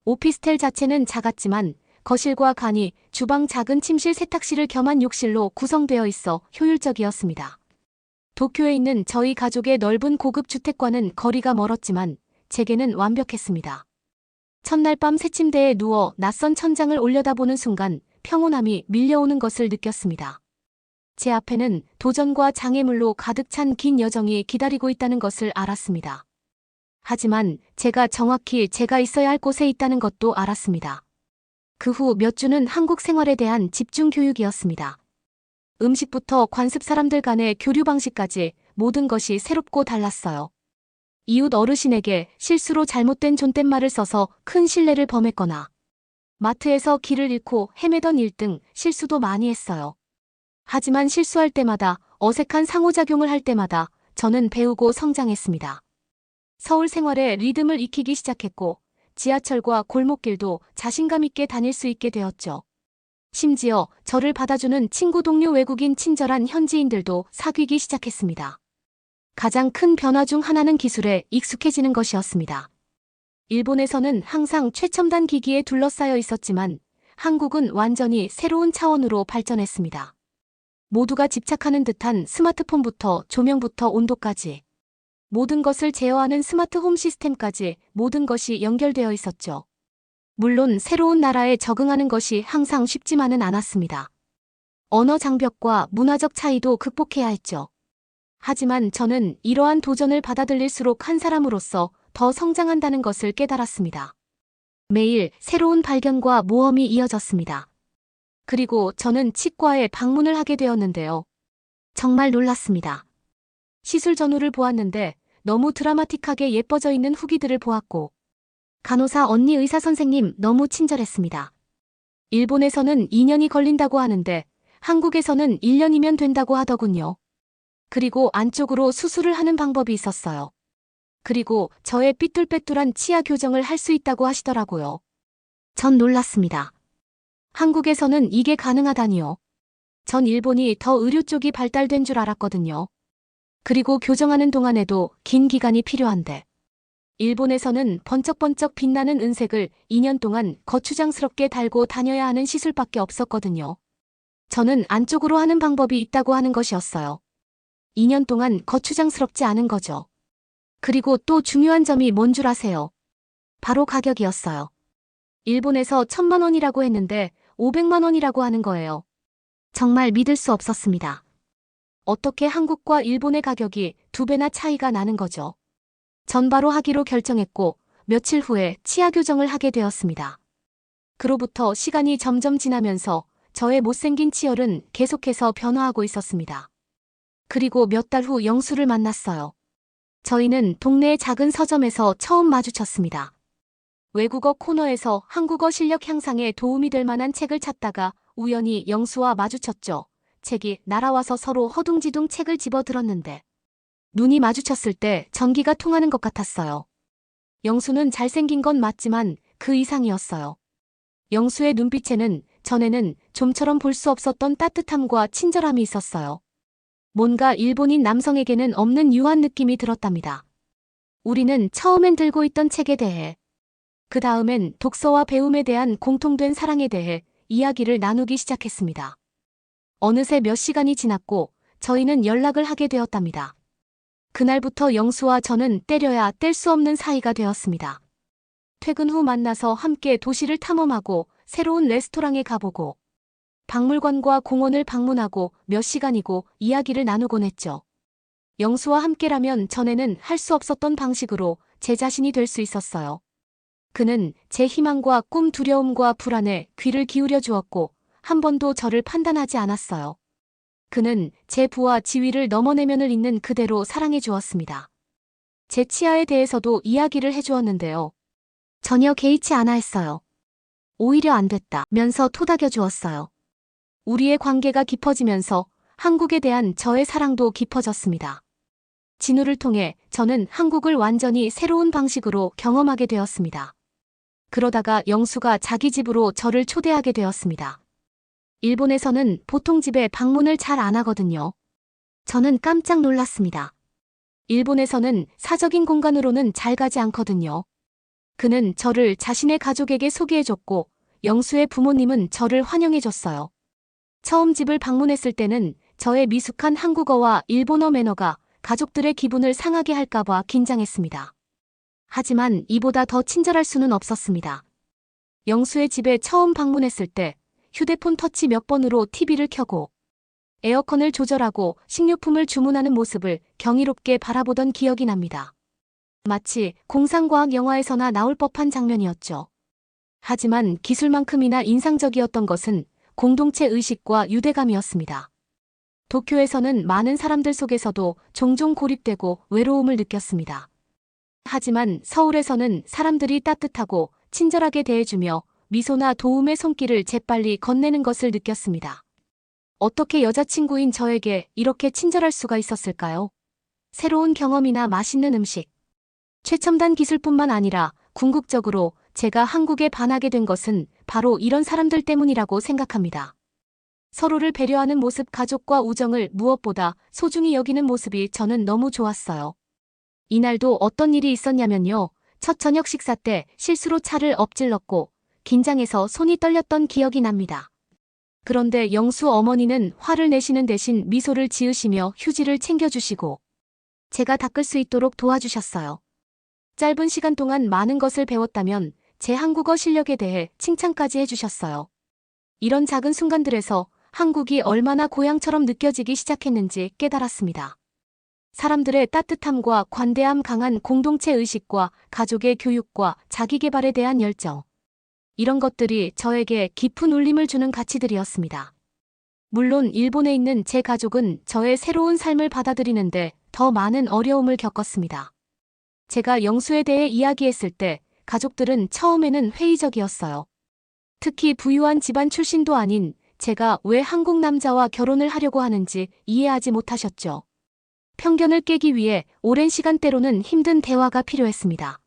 오피스텔 자체는 작았지만 거실과 간이, 주방, 작은 침실, 세탁실을 겸한 욕실로 구성되어 있어 효율적이었습니다. 도쿄에 있는 저희 가족의 넓은 고급 주택과는 거리가 멀었지만 제게는 완벽했습니다. 첫날 밤 새 침대에 누워 낯선 천장을 올려다보는 순간 평온함이 밀려오는 것을 느꼈습니다. 제 앞에는 도전과 장애물로 가득 찬 긴 여정이 기다리고 있다는 것을 알았습니다. 하지만 제가 정확히 제가 있어야 할 곳에 있다는 것도 알았습니다. 그 후 몇 주는 한국 생활에 대한 집중 교육이었습니다. 음식부터 관습 사람들 간의 교류 방식까지 모든 것이 새롭고 달랐어요. 이웃 어르신에게 실수로 잘못된 존댓말을 써서 큰 실례를 범했거나 마트에서 길을 잃고 헤매던 일 등 실수도 많이 했어요. 하지만 실수할 때마다 어색한 상호작용을 할 때마다 저는 배우고 성장했습니다. 서울 생활의 리듬을 익히기 시작했고 지하철과 골목길도 자신감 있게 다닐 수 있게 되었죠. 심지어 저를 받아주는 친구 동료 외국인 친절한 현지인들도 사귀기 시작했습니다. 가장 큰 변화 중 하나는 기술에 익숙해지는 것이었습니다. 일본에서는 항상 최첨단 기기에 둘러싸여 있었지만 한국은 완전히 새로운 차원으로 발전했습니다. 모두가 집착하는 듯한 스마트폰부터 조명부터 온도까지 모든 것을 제어하는 스마트 홈 시스템까지 모든 것이 연결되어 있었죠. 물론 새로운 나라에 적응하는 것이 항상 쉽지만은 않았습니다. 언어 장벽과 문화적 차이도 극복해야 했죠. 하지만 저는 이러한 도전을 받아들일수록 한 사람으로서 더 성장한다는 것을 깨달았습니다. 매일 새로운 발견과 모험이 이어졌습니다. 그리고 저는 치과에 방문을 하게 되었는데요. 정말 놀랐습니다. 시술 전후를 보았는데 너무 드라마틱하게 예뻐져 있는 후기들을 보았고 간호사 언니 의사 선생님 너무 친절했습니다. 일본에서는 2년이 걸린다고 하는데 한국에서는 1년이면 된다고 하더군요. 그리고 안쪽으로 수술을 하는 방법이 있었어요. 그리고 저의 삐뚤빼뚤한 치아 교정을 할 수 있다고 하시더라고요. 전 놀랐습니다. 한국에서는 이게 가능하다니요. 전 일본이 더 의료 쪽이 발달된 줄 알았거든요. 그리고 교정하는 동안에도 긴 기간이 필요한데 일본에서는 번쩍번쩍 빛나는 은색을 2년 동안 거추장스럽게 달고 다녀야 하는 시술밖에 없었거든요. 저는 안쪽으로 하는 방법이 있다고 하는 것이었어요. 2년 동안 거추장스럽지 않은 거죠. 그리고 또 중요한 점이 뭔 줄 아세요? 바로 가격이었어요. 일본에서 1,000만 원이라고 했는데 500만 원이라고 하는 거예요. 정말 믿을 수 없었습니다. 어떻게 한국과 일본의 가격이 2배나 차이가 나는 거죠. 전 바로 하기로 결정했고 며칠 후에 치아 교정을 하게 되었습니다. 그로부터 시간이 점점 지나면서 저의 못생긴 치열은 계속해서 변화하고 있었습니다. 그리고 몇 달 후 영수를 만났어요. 저희는 동네의 작은 서점에서 처음 마주쳤습니다. 외국어 코너에서 한국어 실력 향상에 도움이 될 만한 책을 찾다가 우연히 영수와 마주쳤죠. 책이 날아와서 서로 허둥지둥 책을 집어들었는데 눈이 마주쳤을 때 전기가 통하는 것 같았어요. 영수는 잘생긴 건 맞지만 그 이상이었어요. 영수의 눈빛에는 전에는 좀처럼 볼 수 없었던 따뜻함과 친절함이 있었어요. 뭔가 일본인 남성에게는 없는 유한 느낌이 들었답니다. 우리는 처음엔 들고 있던 책에 대해, 그 다음엔 독서와 배움에 대한 공통된 사랑에 대해 이야기를 나누기 시작했습니다. 어느새 몇 시간이 지났고 저희는 연락을 하게 되었답니다. 그날부터 영수와 저는 때려야 뗄 수 없는 사이가 되었습니다. 퇴근 후 만나서 함께 도시를 탐험하고 새로운 레스토랑에 가보고 박물관과 공원을 방문하고 몇 시간이고 이야기를 나누곤 했죠. 영수와 함께라면 전에는 할 수 없었던 방식으로 제 자신이 될 수 있었어요. 그는 제 희망과 꿈, 두려움과 불안에 귀를 기울여 주었고 한 번도 저를 판단하지 않았어요. 그는 제 부와 지위를 넘어 내면을 있는 그대로 사랑해 주었습니다. 제 치아에 대해서도 이야기를 해주었는데요. 전혀 개의치 않아 했어요. 오히려 안 됐다면서 토닥여 주었어요. 우리의 관계가 깊어지면서 한국에 대한 저의 사랑도 깊어졌습니다. 진우를 통해 저는 한국을 완전히 새로운 방식으로 경험하게 되었습니다. 그러다가 영수가 자기 집으로 저를 초대하게 되었습니다. 일본에서는 보통 집에 방문을 잘 안 하거든요. 저는 깜짝 놀랐습니다. 일본에서는 사적인 공간으로는 잘 가지 않거든요. 그는 저를 자신의 가족에게 소개해줬고 영수의 부모님은 저를 환영해줬어요. 처음 집을 방문했을 때는 저의 미숙한 한국어와 일본어 매너가 가족들의 기분을 상하게 할까봐 긴장했습니다. 하지만 이보다 더 친절할 수는 없었습니다. 영수의 집에 처음 방문했을 때 휴대폰 터치 몇 번으로 TV를 켜고 에어컨을 조절하고 식료품을 주문하는 모습을 경이롭게 바라보던 기억이 납니다. 마치 공상과학 영화에서나 나올 법한 장면이었죠. 하지만 기술만큼이나 인상적이었던 것은 공동체 의식과 유대감이었습니다. 도쿄에서는 많은 사람들 속에서도 종종 고립되고 외로움을 느꼈습니다. 하지만 서울에서는 사람들이 따뜻하고 친절하게 대해주며 미소나 도움의 손길을 재빨리 건네는 것을 느꼈습니다. 어떻게 여자친구인 저에게 이렇게 친절할 수가 있었을까요? 새로운 경험이나 맛있는 음식, 최첨단 기술뿐만 아니라 궁극적으로 제가 한국에 반하게 된 것은 바로 이런 사람들 때문이라고 생각합니다. 서로를 배려하는 모습, 가족과 우정을 무엇보다 소중히 여기는 모습이 저는 너무 좋았어요. 이날도 어떤 일이 있었냐면요. 첫 저녁 식사 때 실수로 차를 엎질렀고 긴장해서 손이 떨렸던 기억이 납니다. 그런데 영수 어머니는 화를 내시는 대신 미소를 지으시며 휴지를 챙겨주시고 제가 닦을 수 있도록 도와주셨어요. 짧은 시간 동안 많은 것을 배웠다면 제 한국어 실력에 대해 칭찬까지 해주셨어요. 이런 작은 순간들에서 한국이 얼마나 고향처럼 느껴지기 시작했는지 깨달았습니다. 사람들의 따뜻함과 관대함, 강한 공동체 의식과 가족의 교육과 자기개발에 대한 열정. 이런 것들이 저에게 깊은 울림을 주는 가치들이었습니다. 물론 일본에 있는 제 가족은 저의 새로운 삶을 받아들이는데 더 많은 어려움을 겪었습니다. 제가 영수에 대해 이야기했을 때 가족들은 처음에는 회의적이었어요. 특히 부유한 집안 출신도 아닌 제가 왜 한국 남자와 결혼을 하려고 하는지 이해하지 못하셨죠. 편견을 깨기 위해 오랜 시간, 때로는 힘든 대화가 필요했습니다.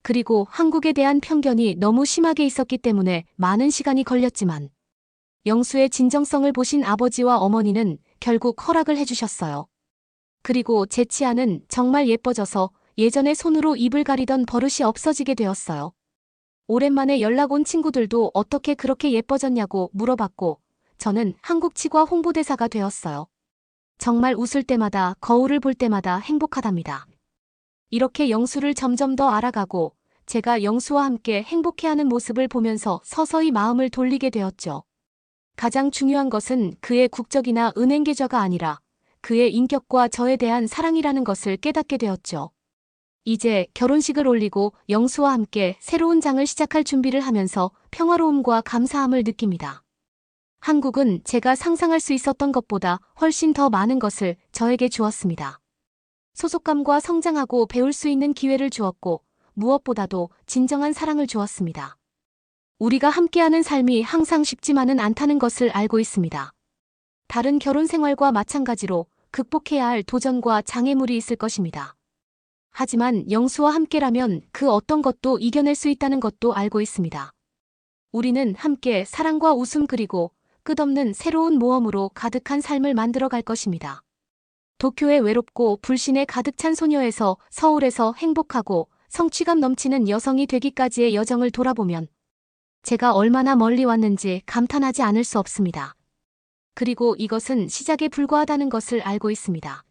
그리고 한국에 대한 편견이 너무 심하게 있었기 때문에 많은 시간이 걸렸지만 영수의 진정성을 보신 아버지와 어머니는 결국 허락을 해주셨어요. 그리고 제 치아는 정말 예뻐져서 예전에 손으로 입을 가리던 버릇이 없어지게 되었어요. 오랜만에 연락 온 친구들도 어떻게 그렇게 예뻐졌냐고 물어봤고 저는 한국 치과 홍보대사가 되었어요. 정말 웃을 때마다, 거울을 볼 때마다 행복하답니다. 이렇게 영수를 점점 더 알아가고 제가 영수와 함께 행복해하는 모습을 보면서 서서히 마음을 돌리게 되었죠. 가장 중요한 것은 그의 국적이나 은행 계좌가 아니라 그의 인격과 저에 대한 사랑이라는 것을 깨닫게 되었죠. 이제 결혼식을 올리고 영수와 함께 새로운 장을 시작할 준비를 하면서 평화로움과 감사함을 느낍니다. 한국은 제가 상상할 수 있었던 것보다 훨씬 더 많은 것을 저에게 주었습니다. 소속감과 성장하고 배울 수 있는 기회를 주었고, 무엇보다도 진정한 사랑을 주었습니다. 우리가 함께하는 삶이 항상 쉽지만은 않다는 것을 알고 있습니다. 다른 결혼 생활과 마찬가지로 극복해야 할 도전과 장애물이 있을 것입니다. 하지만 영수와 함께라면 그 어떤 것도 이겨낼 수 있다는 것도 알고 있습니다. 우리는 함께 사랑과 웃음 그리고 끝없는 새로운 모험으로 가득한 삶을 만들어 갈 것입니다. 도쿄의 외롭고 불신에 가득 찬 소녀에서 서울에서 행복하고 성취감 넘치는 여성이 되기까지의 여정을 돌아보면 제가 얼마나 멀리 왔는지 감탄하지 않을 수 없습니다. 그리고 이것은 시작에 불과하다는 것을 알고 있습니다.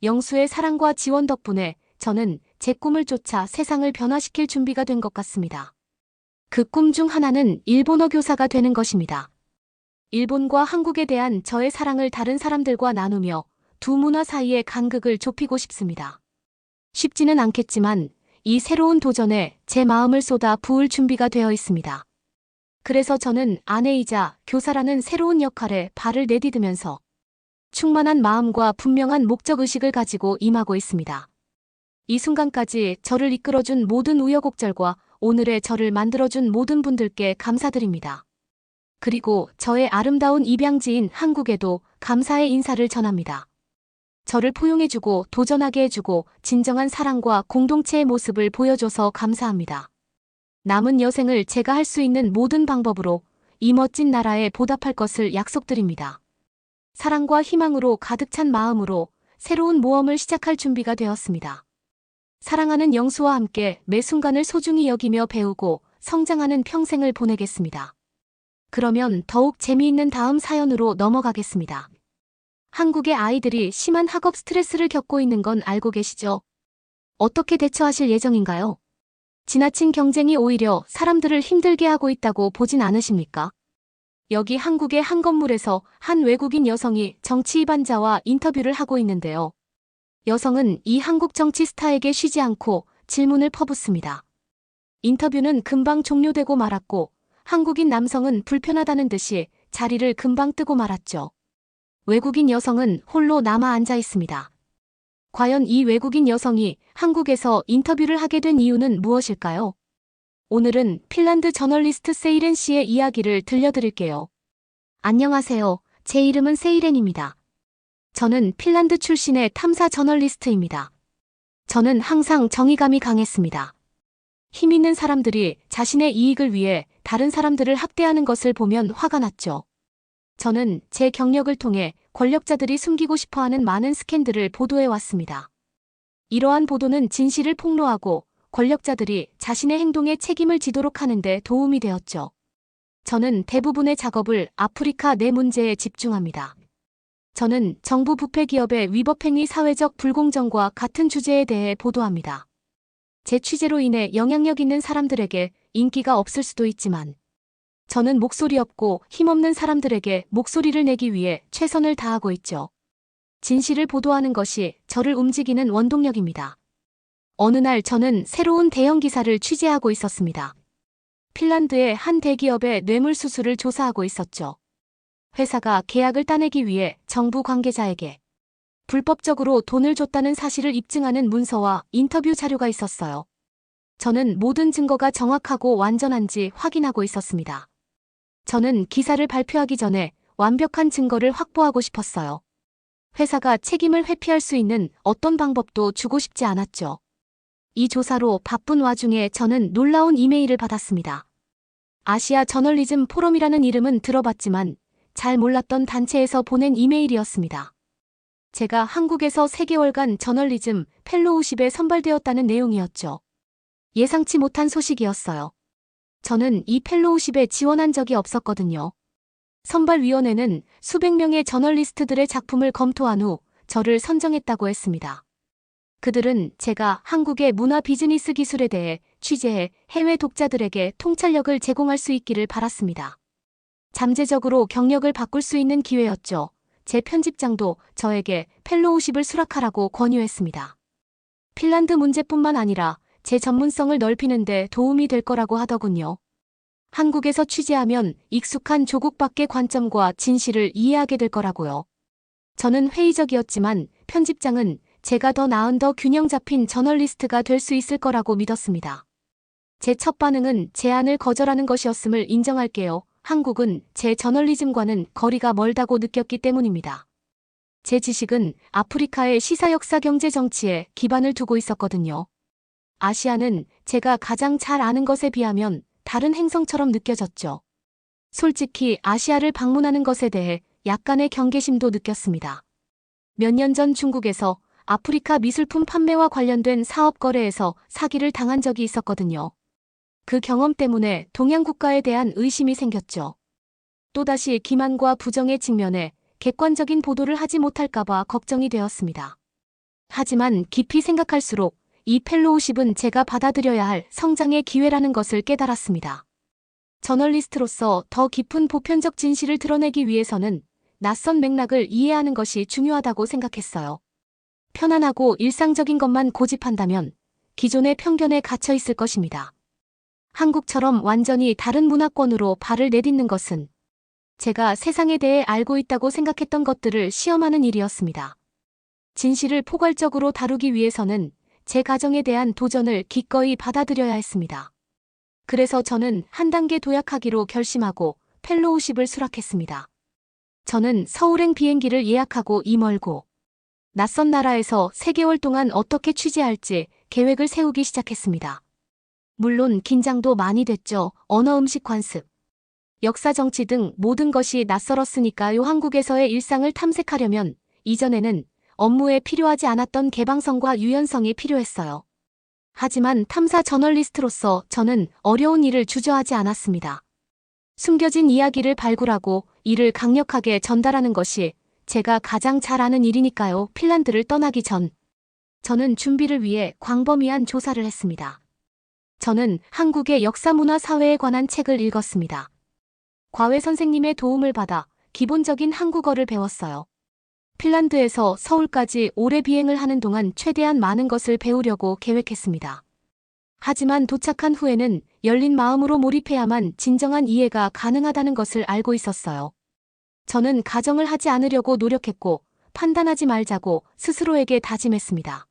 영수의 사랑과 지원 덕분에 저는 제 꿈을 쫓아 세상을 변화시킬 준비가 된 것 같습니다. 그 꿈 중 하나는 일본어 교사가 되는 것입니다. 일본과 한국에 대한 저의 사랑을 다른 사람들과 나누며 두 문화 사이의 간극을 좁히고 싶습니다. 쉽지는 않겠지만 이 새로운 도전에 제 마음을 쏟아 부을 준비가 되어 있습니다. 그래서 저는 아내이자 교사라는 새로운 역할에 발을 내디디면서 충만한 마음과 분명한 목적의식을 가지고 임하고 있습니다. 이 순간까지 저를 이끌어준 모든 우여곡절과 오늘의 저를 만들어준 모든 분들께 감사드립니다. 그리고 저의 아름다운 입양지인 한국에도 감사의 인사를 전합니다. 저를 포용해주고 도전하게 해주고 진정한 사랑과 공동체의 모습을 보여줘서 감사합니다. 남은 여생을 제가 할 수 있는 모든 방법으로 이 멋진 나라에 보답할 것을 약속드립니다. 사랑과 희망으로 가득 찬 마음으로 새로운 모험을 시작할 준비가 되었습니다. 사랑하는 영수와 함께 매 순간을 소중히 여기며 배우고 성장하는 평생을 보내겠습니다. 그러면 더욱 재미있는 다음 사연으로 넘어가겠습니다. 한국의 아이들이 심한 학업 스트레스를 겪고 있는 건 알고 계시죠? 어떻게 대처하실 예정인가요? 지나친 경쟁이 오히려 사람들을 힘들게 하고 있다고 보진 않으십니까? 여기 한국의 한 건물에서 한 외국인 여성이 정치 입안자와 인터뷰를 하고 있는데요. 여성은 이 한국 정치 스타에게 쉬지 않고 질문을 퍼붓습니다. 인터뷰는 금방 종료되고 말았고 한국인 남성은 불편하다는 듯이 자리를 금방 뜨고 말았죠. 외국인 여성은 홀로 남아 앉아 있습니다. 과연 이 외국인 여성이 한국에서 인터뷰를 하게 된 이유는 무엇일까요? 오늘은 핀란드 저널리스트 세이렌 씨의 이야기를 들려드릴게요. 안녕하세요. 제 이름은 세이렌입니다. 저는 핀란드 출신의 탐사 저널리스트입니다. 저는 항상 정의감이 강했습니다. 힘 있는 사람들이 자신의 이익을 위해 다른 사람들을 학대하는 것을 보면 화가 났죠. 저는 제 경력을 통해 권력자들이 숨기고 싶어하는 많은 스캔들을 보도해 왔습니다. 이러한 보도는 진실을 폭로하고 권력자들이 자신의 행동에 책임을 지도록 하는 데 도움이 되었죠. 저는 대부분의 작업을 아프리카 내 문제에 집중합니다. 저는 정부 부패 기업의 위법행위 사회적 불공정과 같은 주제에 대해 보도합니다. 제 취재로 인해 영향력 있는 사람들에게 인기가 없을 수도 있지만 저는 목소리 없고 힘없는 사람들에게 목소리를 내기 위해 최선을 다하고 있죠. 진실을 보도하는 것이 저를 움직이는 원동력입니다. 어느 날 저는 새로운 대형 기사를 취재하고 있었습니다. 핀란드의 한 대기업의 뇌물수수를 조사하고 있었죠. 회사가 계약을 따내기 위해 정부 관계자에게 불법적으로 돈을 줬다는 사실을 입증하는 문서와 인터뷰 자료가 있었어요. 저는 모든 증거가 정확하고 완전한지 확인하고 있었습니다. 저는 기사를 발표하기 전에 완벽한 증거를 확보하고 싶었어요. 회사가 책임을 회피할 수 있는 어떤 방법도 주고 싶지 않았죠. 이 조사로 바쁜 와중에 저는 놀라운 이메일을 받았습니다. 아시아 저널리즘 포럼이라는 이름은 들어봤지만 잘 몰랐던 단체에서 보낸 이메일이었습니다. 제가 한국에서 3개월간 저널리즘 펠로우십에 선발되었다는 내용이었죠. 예상치 못한 소식이었어요. 저는 이 펠로우십에 지원한 적이 없었거든요. 선발위원회는 수백 명의 저널리스트들의 작품을 검토한 후 저를 선정했다고 했습니다. 그들은 제가 한국의 문화 비즈니스 기술에 대해 취재해 해외 독자들에게 통찰력을 제공할 수 있기를 바랐습니다. 잠재적으로 경력을 바꿀 수 있는 기회였죠. 제 편집장도 저에게 펠로우십을 수락하라고 권유했습니다. 핀란드 문제뿐만 아니라 제 전문성을 넓히는 데 도움이 될 거라고 하더군요. 한국에서 취재하면 익숙한 조국 밖의 관점과 진실을 이해하게 될 거라고요. 저는 회의적이었지만 편집장은 제가 더 나은 더 균형 잡힌 저널리스트가 될 수 있을 거라고 믿었습니다. 제 첫 반응은 제안을 거절하는 것이었음을 인정할게요. 한국은 제 저널리즘과는 거리가 멀다고 느꼈기 때문입니다. 제 지식은 아프리카의 시사 역사 경제 정치에 기반을 두고 있었거든요. 아시아는 제가 가장 잘 아는 것에 비하면 다른 행성처럼 느껴졌죠. 솔직히 아시아를 방문하는 것에 대해 약간의 경계심도 느꼈습니다. 몇 년 전 중국에서 아프리카 미술품 판매와 관련된 사업 거래에서 사기를 당한 적이 있었거든요. 그 경험 때문에 동양 국가에 대한 의심이 생겼죠. 또다시 기만과 부정의 직면에 객관적인 보도를 하지 못할까봐 걱정이 되었습니다. 하지만 깊이 생각할수록 이 펠로우십은 제가 받아들여야 할 성장의 기회라는 것을 깨달았습니다. 저널리스트로서 더 깊은 보편적 진실을 드러내기 위해서는 낯선 맥락을 이해하는 것이 중요하다고 생각했어요. 편안하고 일상적인 것만 고집한다면 기존의 편견에 갇혀 있을 것입니다. 한국처럼 완전히 다른 문화권으로 발을 내딛는 것은 제가 세상에 대해 알고 있다고 생각했던 것들을 시험하는 일이었습니다. 진실을 포괄적으로 다루기 위해서는 제 가정에 대한 도전을 기꺼이 받아들여야 했습니다. 그래서 저는 한 단계 도약하기로 결심하고 펠로우십을 수락했습니다. 저는 서울행 비행기를 예약하고 이 멀고 낯선 나라에서 3개월 동안 어떻게 취재할지 계획을 세우기 시작했습니다. 물론 긴장도 많이 됐죠. 언어 음식 관습, 역사 정치 등 모든 것이 낯설었으니까요. 한국에서의 일상을 탐색하려면 이전에는 업무에 필요하지 않았던 개방성과 유연성이 필요했어요. 하지만 탐사 저널리스트로서 저는 어려운 일을 주저하지 않았습니다. 숨겨진 이야기를 발굴하고 이를 강력하게 전달하는 것이 제가 가장 잘 아는 일이니까요. 핀란드를 떠나기 전 저는 준비를 위해 광범위한 조사를 했습니다. 저는 한국의 역사 문화 사회에 관한 책을 읽었습니다. 과외 선생님의 도움을 받아 기본적인 한국어를 배웠어요. 핀란드에서 서울까지 오래 비행을 하는 동안 최대한 많은 것을 배우려고 계획했습니다. 하지만 도착한 후에는 열린 마음으로 몰입해야만 진정한 이해가 가능하다는 것을 알고 있었어요. 저는 가정을 하지 않으려고 노력했고 판단하지 말자고 스스로에게 다짐했습니다.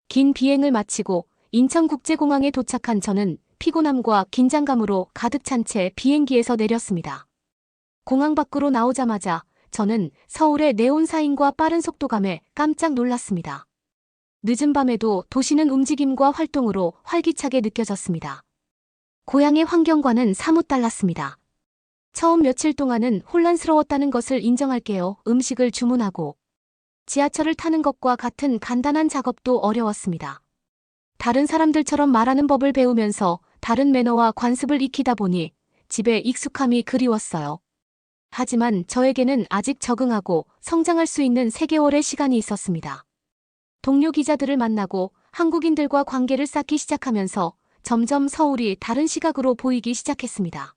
긴 비행을 마치고 인천국제공항에 도착한 저는 피곤함과 긴장감으로 가득 찬 채 비행기에서 내렸습니다. 공항 밖으로 나오자마자 저는 서울의 네온 사인과 빠른 속도감에 깜짝 놀랐습니다. 늦은 밤에도 도시는 움직임과 활동으로 활기차게 느껴졌습니다. 고향의 환경과는 사뭇 달랐습니다. 처음 며칠 동안은 혼란스러웠다는 것을 인정할게요. 음식을 주문하고 지하철을 타는 것과 같은 간단한 작업도 어려웠습니다. 다른 사람들처럼 말하는 법을 배우면서 다른 매너와 관습을 익히다 보니 집에 익숙함이 그리웠어요. 하지만 저에게는 아직 적응하고 성장할 수 있는 3개월의 시간이 있었습니다. 동료 기자들을 만나고 한국인들과 관계를 쌓기 시작하면서 점점 서울이 다른 시각으로 보이기 시작했습니다.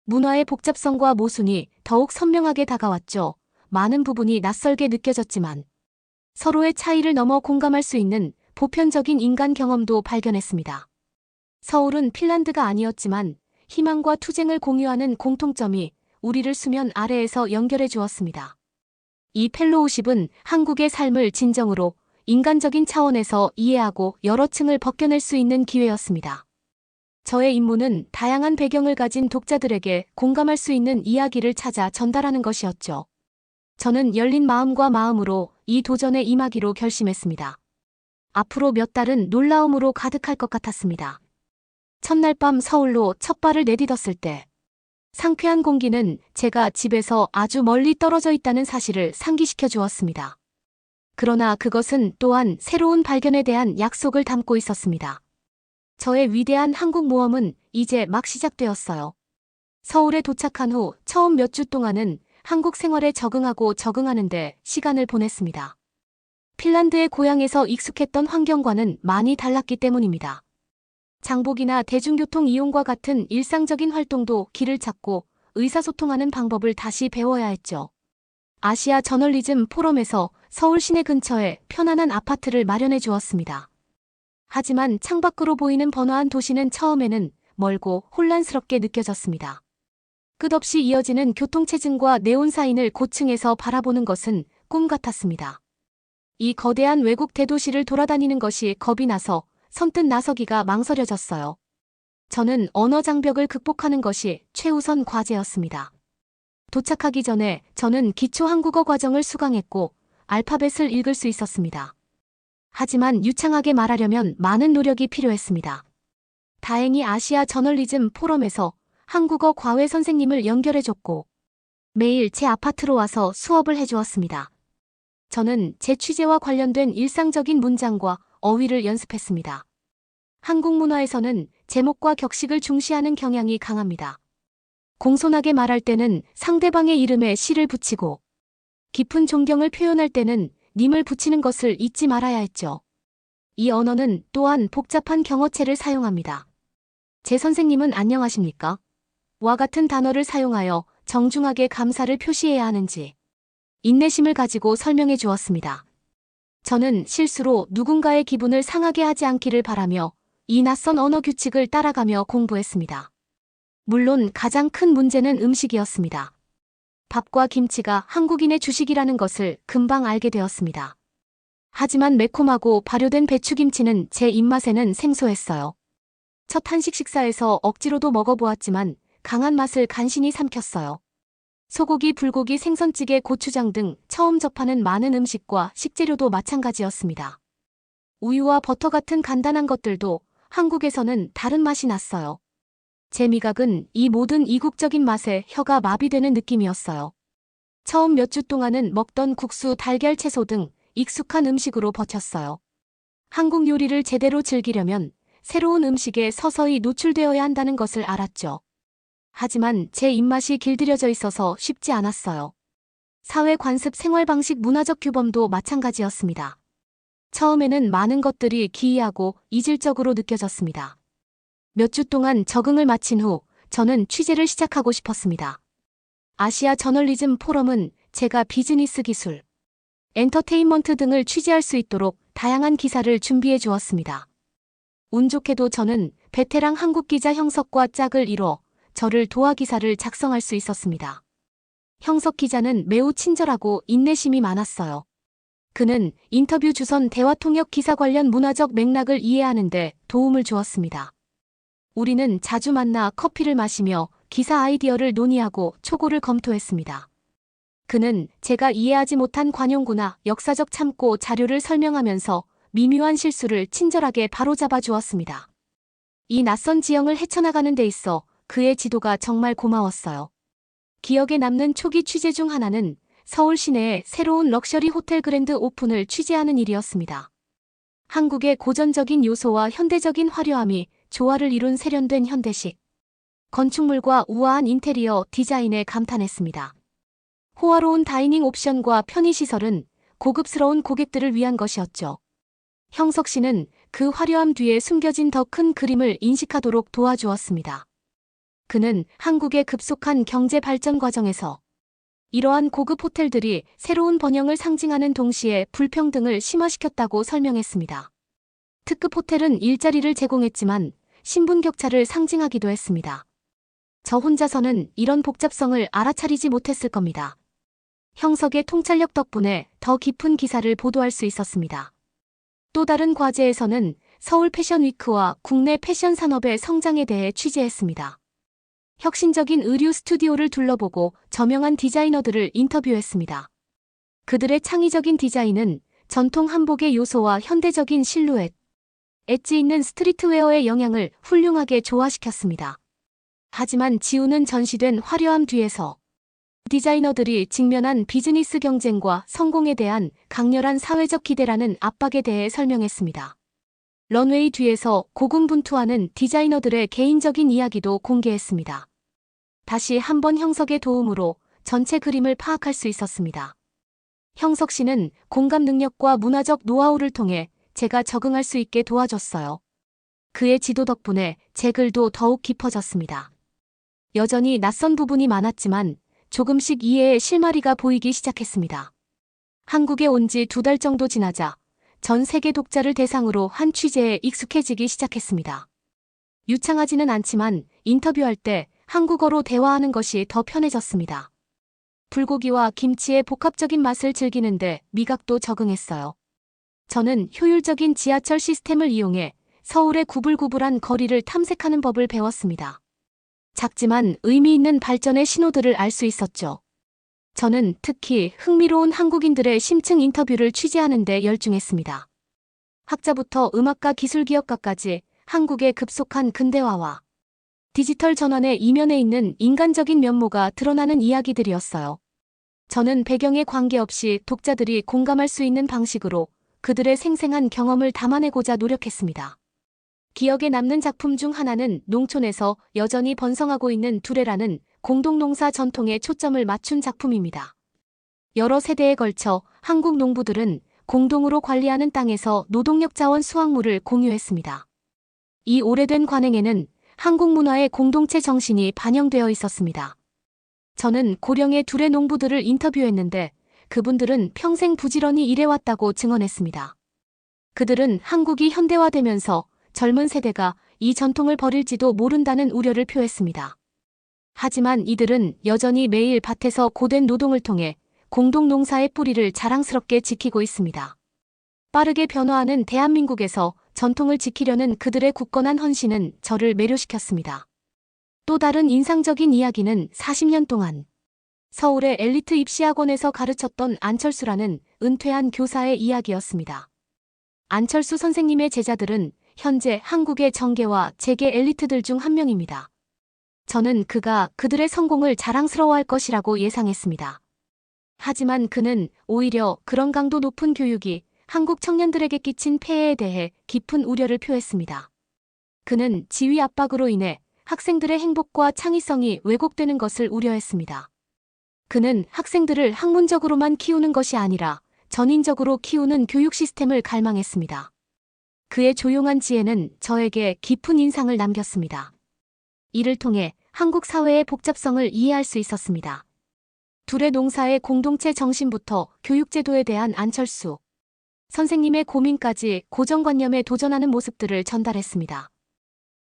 문화의 복잡성과 모순이 더욱 선명하게 다가왔죠. 많은 부분이 낯설게 느껴졌지만 서로의 차이를 넘어 공감할 수 있는 보편적인 인간 경험도 발견했습니다. 서울은 핀란드가 아니었지만 희망과 투쟁을 공유하는 공통점이 우리를 수면 아래에서 연결해 주었습니다. 이 펠로우십은 한국의 삶을 진정으로 인간적인 차원에서 이해하고 여러 층을 벗겨낼 수 있는 기회였습니다. 저의 임무는 다양한 배경을 가진 독자들에게 공감할 수 있는 이야기를 찾아 전달하는 것이었죠. 저는 열린 마음과 마음으로 이 도전에 임하기로 결심했습니다. 앞으로 몇 달은 놀라움으로 가득할 것 같았습니다. 첫날 밤 서울로 첫 발을 내딛었을 때 상쾌한 공기는 제가 집에서 아주 멀리 떨어져 있다는 사실을 상기시켜 주었습니다. 그러나 그것은 또한 새로운 발견에 대한 약속을 담고 있었습니다. 저의 위대한 한국 모험은 이제 막 시작되었어요. 서울에 도착한 후 처음 몇 주 동안은 한국 생활에 적응하는데 시간을 보냈습니다. 핀란드의 고향에서 익숙했던 환경과는 많이 달랐기 때문입니다. 장복이나 대중교통 이용과 같은 일상적인 활동도 길을 찾고 의사소통하는 방법을 다시 배워야 했죠. 아시아 저널리즘 포럼에서 서울 시내 근처에 편안한 아파트를 마련해 주었습니다. 하지만 창밖으로 보이는 번화한 도시는 처음에는 멀고 혼란스럽게 느껴졌습니다. 끝없이 이어지는 교통체증과 네온사인을 고층에서 바라보는 것은 꿈 같았습니다. 이 거대한 외국 대도시를 돌아다니는 것이 겁이 나서 선뜻 나서기가 망설여졌어요. 저는 언어 장벽을 극복하는 것이 최우선 과제였습니다. 도착하기 전에 저는 기초 한국어 과정을 수강했고 알파벳을 읽을 수 있었습니다. 하지만 유창하게 말하려면 많은 노력이 필요했습니다. 다행히 아시아 저널리즘 포럼에서 한국어 과외 선생님을 연결해줬고 매일 제 아파트로 와서 수업을 해주었습니다. 저는 제 취재와 관련된 일상적인 문장과 어휘를 연습했습니다. 한국 문화에서는 제목과 격식을 중시하는 경향이 강합니다. 공손하게 말할 때는 상대방의 이름에 시를 붙이고 깊은 존경을 표현할 때는 님을 붙이는 것을 잊지 말아야 했죠. 이 언어는 또한 복잡한 경어체를 사용합니다. 제 선생님은 안녕하십니까? 와 같은 단어를 사용하여 정중하게 감사를 표시해야 하는지 인내심을 가지고 설명해 주었습니다. 저는 실수로 누군가의 기분을 상하게 하지 않기를 바라며 이 낯선 언어 규칙을 따라가며 공부했습니다. 물론 가장 큰 문제는 음식이었습니다. 밥과 김치가 한국인의 주식이라는 것을 금방 알게 되었습니다. 하지만 매콤하고 발효된 배추김치는 제 입맛에는 생소했어요. 첫 한식 식사에서 억지로도 먹어보았지만 강한 맛을 간신히 삼켰어요. 소고기, 불고기, 생선찌개, 고추장 등 처음 접하는 많은 음식과 식재료도 마찬가지였습니다. 우유와 버터 같은 간단한 것들도 한국에서는 다른 맛이 났어요. 제 미각은 이 모든 이국적인 맛에 혀가 마비되는 느낌이었어요. 처음 몇 주 동안은 먹던 국수, 달걀, 채소 등 익숙한 음식으로 버텼어요. 한국 요리를 제대로 즐기려면 새로운 음식에 서서히 노출되어야 한다는 것을 알았죠. 하지만 제 입맛이 길들여져 있어서 쉽지 않았어요. 사회 관습, 생활 방식, 문화적 규범도 마찬가지였습니다. 처음에는 많은 것들이 기이하고 이질적으로 느껴졌습니다. 몇 주 동안 적응을 마친 후 저는 취재를 시작하고 싶었습니다. 아시아 저널리즘 포럼은 제가 비즈니스 기술, 엔터테인먼트 등을 취재할 수 있도록 다양한 기사를 준비해 주었습니다. 운 좋게도 저는 베테랑 한국 기자 형석과 짝을 이뤄 저를 도와 기사를 작성할 수 있었습니다. 형석 기자는 매우 친절하고 인내심이 많았어요. 그는 인터뷰 주선, 대화 통역, 기사 관련 문화적 맥락을 이해하는 데 도움을 주었습니다. 우리는 자주 만나 커피를 마시며 기사 아이디어를 논의하고 초고를 검토했습니다. 그는 제가 이해하지 못한 관용구나 역사적 참고 자료를 설명하면서 미묘한 실수를 친절하게 바로잡아 주었습니다. 이 낯선 지형을 헤쳐나가는 데 있어 그의 지도가 정말 고마웠어요. 기억에 남는 초기 취재 중 하나는 서울 시내의 새로운 럭셔리 호텔 그랜드 오픈을 취재하는 일이었습니다. 한국의 고전적인 요소와 현대적인 화려함이 조화를 이룬 세련된 현대식 건축물과 우아한 인테리어 디자인에 감탄했습니다. 호화로운 다이닝 옵션과 편의시설은 고급스러운 고객들을 위한 것이었죠. 형석 씨는 그 화려함 뒤에 숨겨진 더 큰 그림을 인식하도록 도와주었습니다. 그는 한국의 급속한 경제 발전 과정에서 이러한 고급 호텔들이 새로운 번영을 상징하는 동시에 불평등을 심화시켰다고 설명했습니다. 특급 호텔은 일자리를 제공했지만 신분 격차를 상징하기도 했습니다. 저 혼자서는 이런 복잡성을 알아차리지 못했을 겁니다. 형석의 통찰력 덕분에 더 깊은 기사를 보도할 수 있었습니다. 또 다른 과제에서는 서울 패션위크와 국내 패션 산업의 성장에 대해 취재했습니다. 혁신적인 의류 스튜디오를 둘러보고 저명한 디자이너들을 인터뷰했습니다. 그들의 창의적인 디자인은 전통 한복의 요소와 현대적인 실루엣, 엣지 있는 스트리트웨어의 영향을 훌륭하게 조화시켰습니다. 하지만 지우는 전시된 화려함 뒤에서 디자이너들이 직면한 비즈니스 경쟁과 성공에 대한 강렬한 사회적 기대라는 압박에 대해 설명했습니다. 런웨이 뒤에서 고군분투하는 디자이너들의 개인적인 이야기도 공개했습니다. 다시 한번 형석의 도움으로 전체 그림을 파악할 수 있었습니다. 형석 씨는 공감 능력과 문화적 노하우를 통해 제가 적응할 수 있게 도와줬어요. 그의 지도 덕분에 제 글도 더욱 깊어졌습니다. 여전히 낯선 부분이 많았지만 조금씩 이해의 실마리가 보이기 시작했습니다. 한국에 온 지 2달 정도 지나자 전 세계 독자를 대상으로 한 취재에 익숙해지기 시작했습니다. 유창하지는 않지만 인터뷰할 때 한국어로 대화하는 것이 더 편해졌습니다. 불고기와 김치의 복합적인 맛을 즐기는데 미각도 적응했어요. 저는 효율적인 지하철 시스템을 이용해 서울의 구불구불한 거리를 탐색하는 법을 배웠습니다. 작지만 의미 있는 발전의 신호들을 알 수 있었죠. 저는 특히 흥미로운 한국인들의 심층 인터뷰를 취재하는 데 열중했습니다. 학자부터 음악가 기술기업가까지 한국의 급속한 근대화와 디지털 전환의 이면에 있는 인간적인 면모가 드러나는 이야기들이었어요. 저는 배경에 관계없이 독자들이 공감할 수 있는 방식으로 그들의 생생한 경험을 담아내고자 노력했습니다. 기억에 남는 작품 중 하나는 농촌에서 여전히 번성하고 있는 두레라는 공동농사 전통에 초점을 맞춘 작품입니다. 여러 세대에 걸쳐 한국 농부들은 공동으로 관리하는 땅에서 노동력 자원 수확물을 공유했습니다. 이 오래된 관행에는 한국 문화의 공동체 정신이 반영되어 있었습니다. 저는 고령의 두레 농부들을 인터뷰했는데 그분들은 평생 부지런히 일해왔다고 증언했습니다. 그들은 한국이 현대화되면서 젊은 세대가 이 전통을 버릴지도 모른다는 우려를 표했습니다. 하지만 이들은 여전히 매일 밭에서 고된 노동을 통해 공동농사의 뿌리를 자랑스럽게 지키고 있습니다. 빠르게 변화하는 대한민국에서 전통을 지키려는 그들의 굳건한 헌신은 저를 매료시켰습니다. 또 다른 인상적인 이야기는 40년 동안 서울의 엘리트 입시학원에서 가르쳤던 안철수라는 은퇴한 교사의 이야기였습니다. 안철수 선생님의 제자들은 현재 한국의 정계와 재계 엘리트들 중 한 명입니다. 저는 그가 그들의 성공을 자랑스러워할 것이라고 예상했습니다. 하지만 그는 오히려 그런 강도 높은 교육이 한국 청년들에게 끼친 폐해에 대해 깊은 우려를 표했습니다. 그는 지위 압박으로 인해 학생들의 행복과 창의성이 왜곡되는 것을 우려했습니다. 그는 학생들을 학문적으로만 키우는 것이 아니라 전인적으로 키우는 교육 시스템을 갈망했습니다. 그의 조용한 지혜는 저에게 깊은 인상을 남겼습니다. 이를 통해 한국 사회의 복잡성을 이해할 수 있었습니다. 두레 농사의 공동체 정신부터 교육제도에 대한 안철수 선생님의 고민까지 고정관념에 도전하는 모습들을 전달했습니다.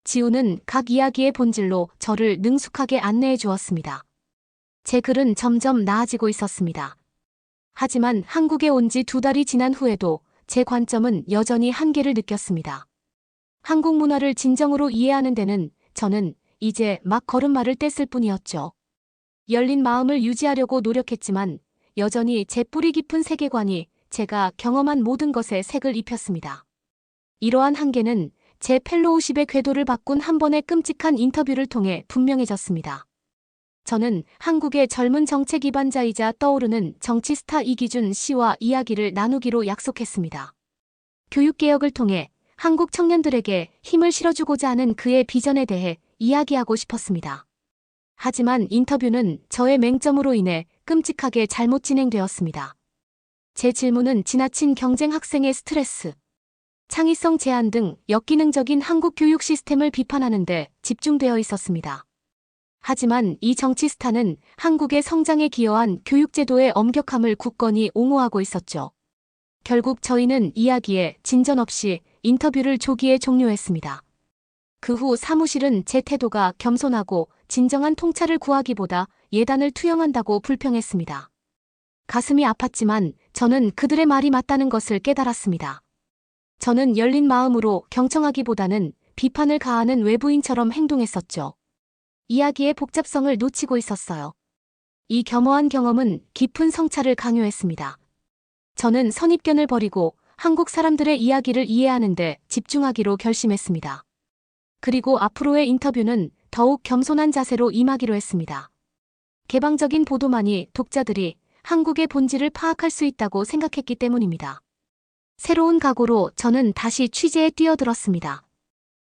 지우는 각 이야기의 본질로 저를 능숙하게 안내해 주었습니다. 제 글은 점점 나아지고 있었습니다. 하지만 한국에 온 지 2달이 지난 후에도 제 관점은 여전히 한계를 느꼈습니다. 한국 문화를 진정으로 이해하는 데는 저는 이제 막 걸음마를 뗐을 뿐이었죠. 열린 마음을 유지하려고 노력했지만 여전히 제 뿌리 깊은 세계관이 제가 경험한 모든 것에 색을 입혔습니다. 이러한 한계는 제 펠로우십의 궤도를 바꾼 한 번의 끔찍한 인터뷰를 통해 분명해졌습니다. 저는 한국의 젊은 정책 기반자이자 떠오르는 정치 스타 이기준 씨와 이야기를 나누기로 약속했습니다. 교육개혁을 통해 한국 청년들에게 힘을 실어주고자 하는 그의 비전에 대해 이야기하고 싶었습니다. 하지만 인터뷰는 저의 맹점으로 인해 끔찍하게 잘못 진행되었습니다. 제 질문은 지나친 경쟁 학생의 스트레스, 창의성 제한 등 역기능적인 한국 교육 시스템을 비판하는 데 집중되어 있었습니다. 하지만 이 정치 스타는 한국의 성장에 기여한 교육제도의 엄격함을 굳건히 옹호하고 있었죠. 결국 저희는 이야기에 진전 없이 인터뷰를 조기에 종료했습니다. 그 후 사무실은 제 태도가 겸손하고 진정한 통찰을 구하기보다 예단을 투영한다고 불평했습니다. 가슴이 아팠지만 저는 그들의 말이 맞다는 것을 깨달았습니다. 저는 열린 마음으로 경청하기보다는 비판을 가하는 외부인처럼 행동했었죠. 이야기의 복잡성을 놓치고 있었어요. 이 겸허한 경험은 깊은 성찰을 강요했습니다. 저는 선입견을 버리고 한국 사람들의 이야기를 이해하는 데 집중하기로 결심했습니다. 그리고 앞으로의 인터뷰는 더욱 겸손한 자세로 임하기로 했습니다. 개방적인 보도만이 독자들이 한국의 본질을 파악할 수 있다고 생각했기 때문입니다. 새로운 각오로 저는 다시 취재에 뛰어들었습니다.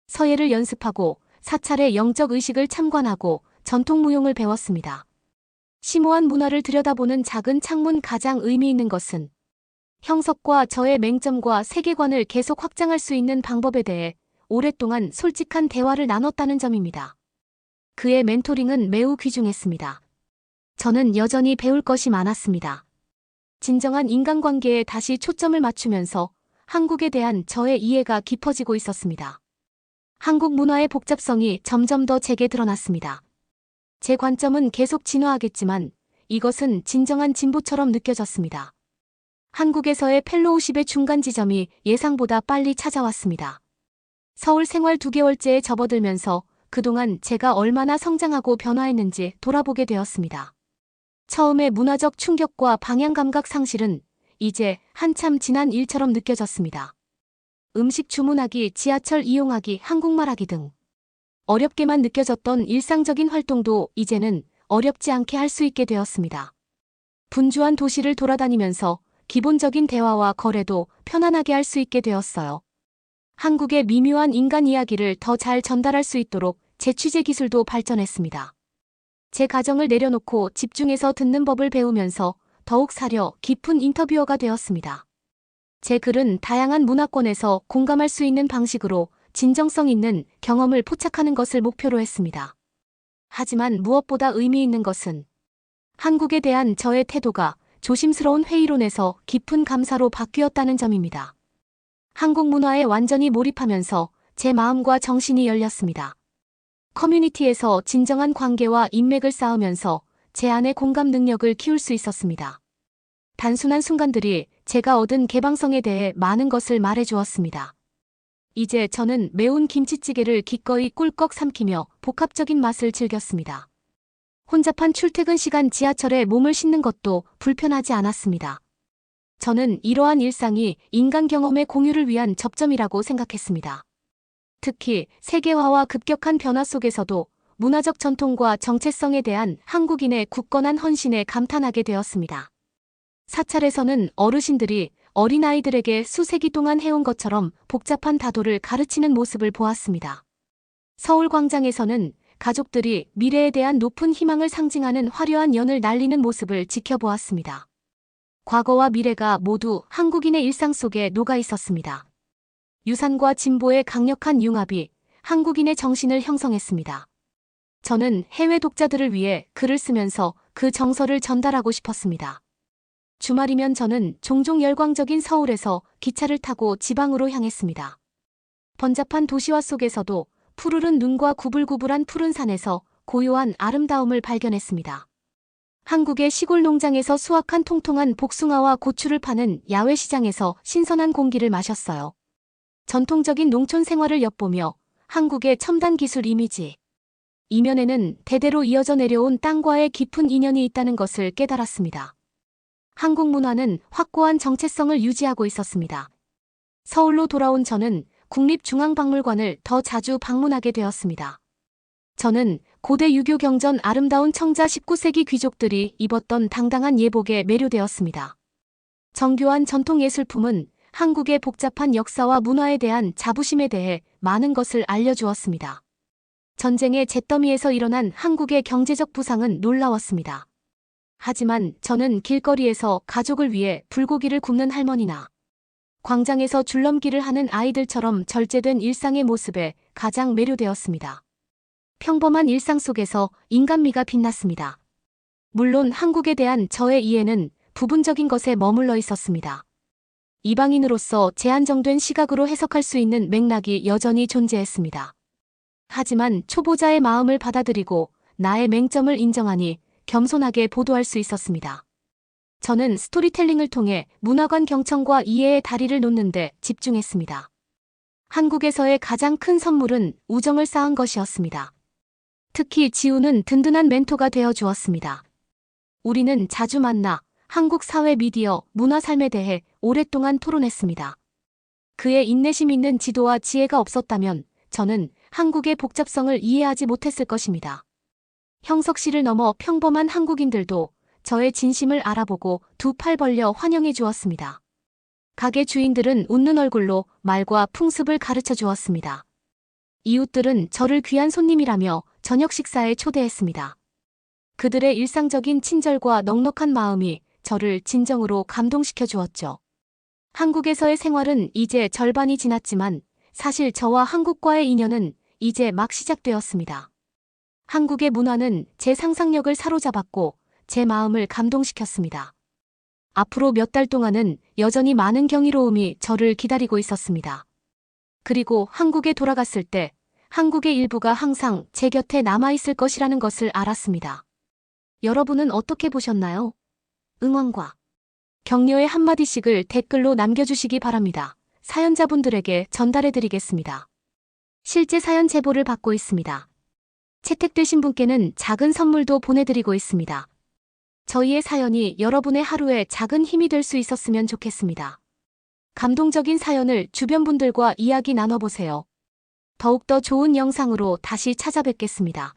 서예를 연습하고 사찰의 영적 의식을 참관하고 전통무용을 배웠습니다. 심오한 문화를 들여다보는 작은 창문 가장 의미 있는 것은 형석과 저의 맹점과 세계관을 계속 확장할 수 있는 방법에 대해 오랫동안 솔직한 대화를 나눴다는 점입니다. 그의 멘토링은 매우 귀중했습니다. 저는 여전히 배울 것이 많았습니다. 진정한 인간관계에 다시 초점을 맞추면서 한국에 대한 저의 이해가 깊어지고 있었습니다. 한국 문화의 복잡성이 점점 더 제게 드러났습니다. 제 관점은 계속 진화하겠지만 이것은 진정한 진보처럼 느껴졌습니다. 한국에서의 펠로우십의 중간 지점이 예상보다 빨리 찾아왔습니다. 서울 생활 2개월째에 접어들면서 그동안 제가 얼마나 성장하고 변화했는지 돌아보게 되었습니다. 처음에 문화적 충격과 방향 감각 상실은 이제 한참 지난 일처럼 느껴졌습니다. 음식 주문하기, 지하철 이용하기, 한국말하기 등 어렵게만 느껴졌던 일상적인 활동도 이제는 어렵지 않게 할 수 있게 되었습니다. 분주한 도시를 돌아다니면서 기본적인 대화와 거래도 편안하게 할 수 있게 되었어요. 한국의 미묘한 인간 이야기를 더 잘 전달할 수 있도록 제 취재 기술도 발전했습니다. 제 가정을 내려놓고 집중해서 듣는 법을 배우면서 더욱 사려 깊은 인터뷰어가 되었습니다. 제 글은 다양한 문화권에서 공감할 수 있는 방식으로 진정성 있는 경험을 포착하는 것을 목표로 했습니다. 하지만 무엇보다 의미 있는 것은 한국에 대한 저의 태도가 조심스러운 회의론에서 깊은 감사로 바뀌었다는 점입니다. 한국 문화에 완전히 몰입하면서 제 마음과 정신이 열렸습니다. 커뮤니티에서 진정한 관계와 인맥을 쌓으면서 제 안의 공감 능력을 키울 수 있었습니다. 단순한 순간들이 제가 얻은 개방성에 대해 많은 것을 말해주었습니다. 이제 저는 매운 김치찌개를 기꺼이 꿀꺽 삼키며 복합적인 맛을 즐겼습니다. 혼잡한 출퇴근 시간 지하철에 몸을 싣는 것도 불편하지 않았습니다. 저는 이러한 일상이 인간 경험의 공유를 위한 접점이라고 생각했습니다. 특히 세계화와 급격한 변화 속에서도 문화적 전통과 정체성에 대한 한국인의 굳건한 헌신에 감탄하게 되었습니다. 사찰에서는 어르신들이 어린아이들에게 수세기 동안 해온 것처럼 복잡한 다도를 가르치는 모습을 보았습니다. 서울 광장에서는 가족들이 미래에 대한 높은 희망을 상징하는 화려한 연을 날리는 모습을 지켜보았습니다. 과거와 미래가 모두 한국인의 일상 속에 녹아 있었습니다. 유산과 진보의 강력한 융합이 한국인의 정신을 형성했습니다. 저는 해외 독자들을 위해 글을 쓰면서 그 정서를 전달하고 싶었습니다. 주말이면 저는 종종 열광적인 서울에서 기차를 타고 지방으로 향했습니다. 번잡한 도시화 속에서도 푸르른 눈과 구불구불한 푸른 산에서 고요한 아름다움을 발견했습니다. 한국의 시골 농장에서 수확한 통통한 복숭아와 고추를 파는 야외 시장에서 신선한 공기를 마셨어요. 전통적인 농촌 생활을 엿보며 한국의 첨단 기술 이미지, 이면에는 대대로 이어져 내려온 땅과의 깊은 인연이 있다는 것을 깨달았습니다. 한국 문화는 확고한 정체성을 유지하고 있었습니다. 서울로 돌아온 저는 국립중앙박물관을 더 자주 방문하게 되었습니다. 저는 고대 유교 경전 아름다운 청자 19세기 귀족들이 입었던 당당한 예복에 매료되었습니다. 정교한 전통예술품은 한국의 복잡한 역사와 문화에 대한 자부심에 대해 많은 것을 알려주었습니다. 전쟁의 잿더미에서 일어난 한국의 경제적 부상은 놀라웠습니다. 하지만 저는 길거리에서 가족을 위해 불고기를 굽는 할머니나 광장에서 줄넘기를 하는 아이들처럼 절제된 일상의 모습에 가장 매료되었습니다. 평범한 일상 속에서 인간미가 빛났습니다. 물론 한국에 대한 저의 이해는 부분적인 것에 머물러 있었습니다. 이방인으로서 제한정된 시각으로 해석할 수 있는 맥락이 여전히 존재했습니다. 하지만 초보자의 마음을 받아들이고 나의 맹점을 인정하니 겸손하게 보도할 수 있었습니다. 저는 스토리텔링을 통해 문화관 경청과 이해의 다리를 놓는 데 집중했습니다. 한국에서의 가장 큰 선물은 우정을 쌓은 것이었습니다. 특히 지우는 든든한 멘토가 되어 주었습니다. 우리는 자주 만나 한국 사회 미디어, 문화 삶에 대해 오랫동안 토론했습니다. 그의 인내심 있는 지도와 지혜가 없었다면 저는 한국의 복잡성을 이해하지 못했을 것입니다. 형석씨를 넘어 평범한 한국인들도 저의 진심을 알아보고 두 팔 벌려 환영해 주었습니다. 가게 주인들은 웃는 얼굴로 말과 풍습을 가르쳐 주었습니다. 이웃들은 저를 귀한 손님이라며 저녁 식사에 초대했습니다. 그들의 일상적인 친절과 넉넉한 마음이 저를 진정으로 감동시켜 주었죠. 한국에서의 생활은 이제 절반이 지났지만 사실 저와 한국과의 인연은 이제 막 시작되었습니다. 한국의 문화는 제 상상력을 사로잡았고 제 마음을 감동시켰습니다. 앞으로 몇 달 동안은 여전히 많은 경이로움이 저를 기다리고 있었습니다. 그리고 한국에 돌아갔을 때 한국의 일부가 항상 제 곁에 남아있을 것이라는 것을 알았습니다. 여러분은 어떻게 보셨나요? 응원과 격려의 한마디씩을 댓글로 남겨주시기 바랍니다. 사연자분들에게 전달해드리겠습니다. 실제 사연 제보를 받고 있습니다. 채택되신 분께는 작은 선물도 보내드리고 있습니다. 저희의 사연이 여러분의 하루에 작은 힘이 될 수 있었으면 좋겠습니다. 감동적인 사연을 주변 분들과 이야기 나눠보세요. 더욱더 좋은 영상으로 다시 찾아뵙겠습니다.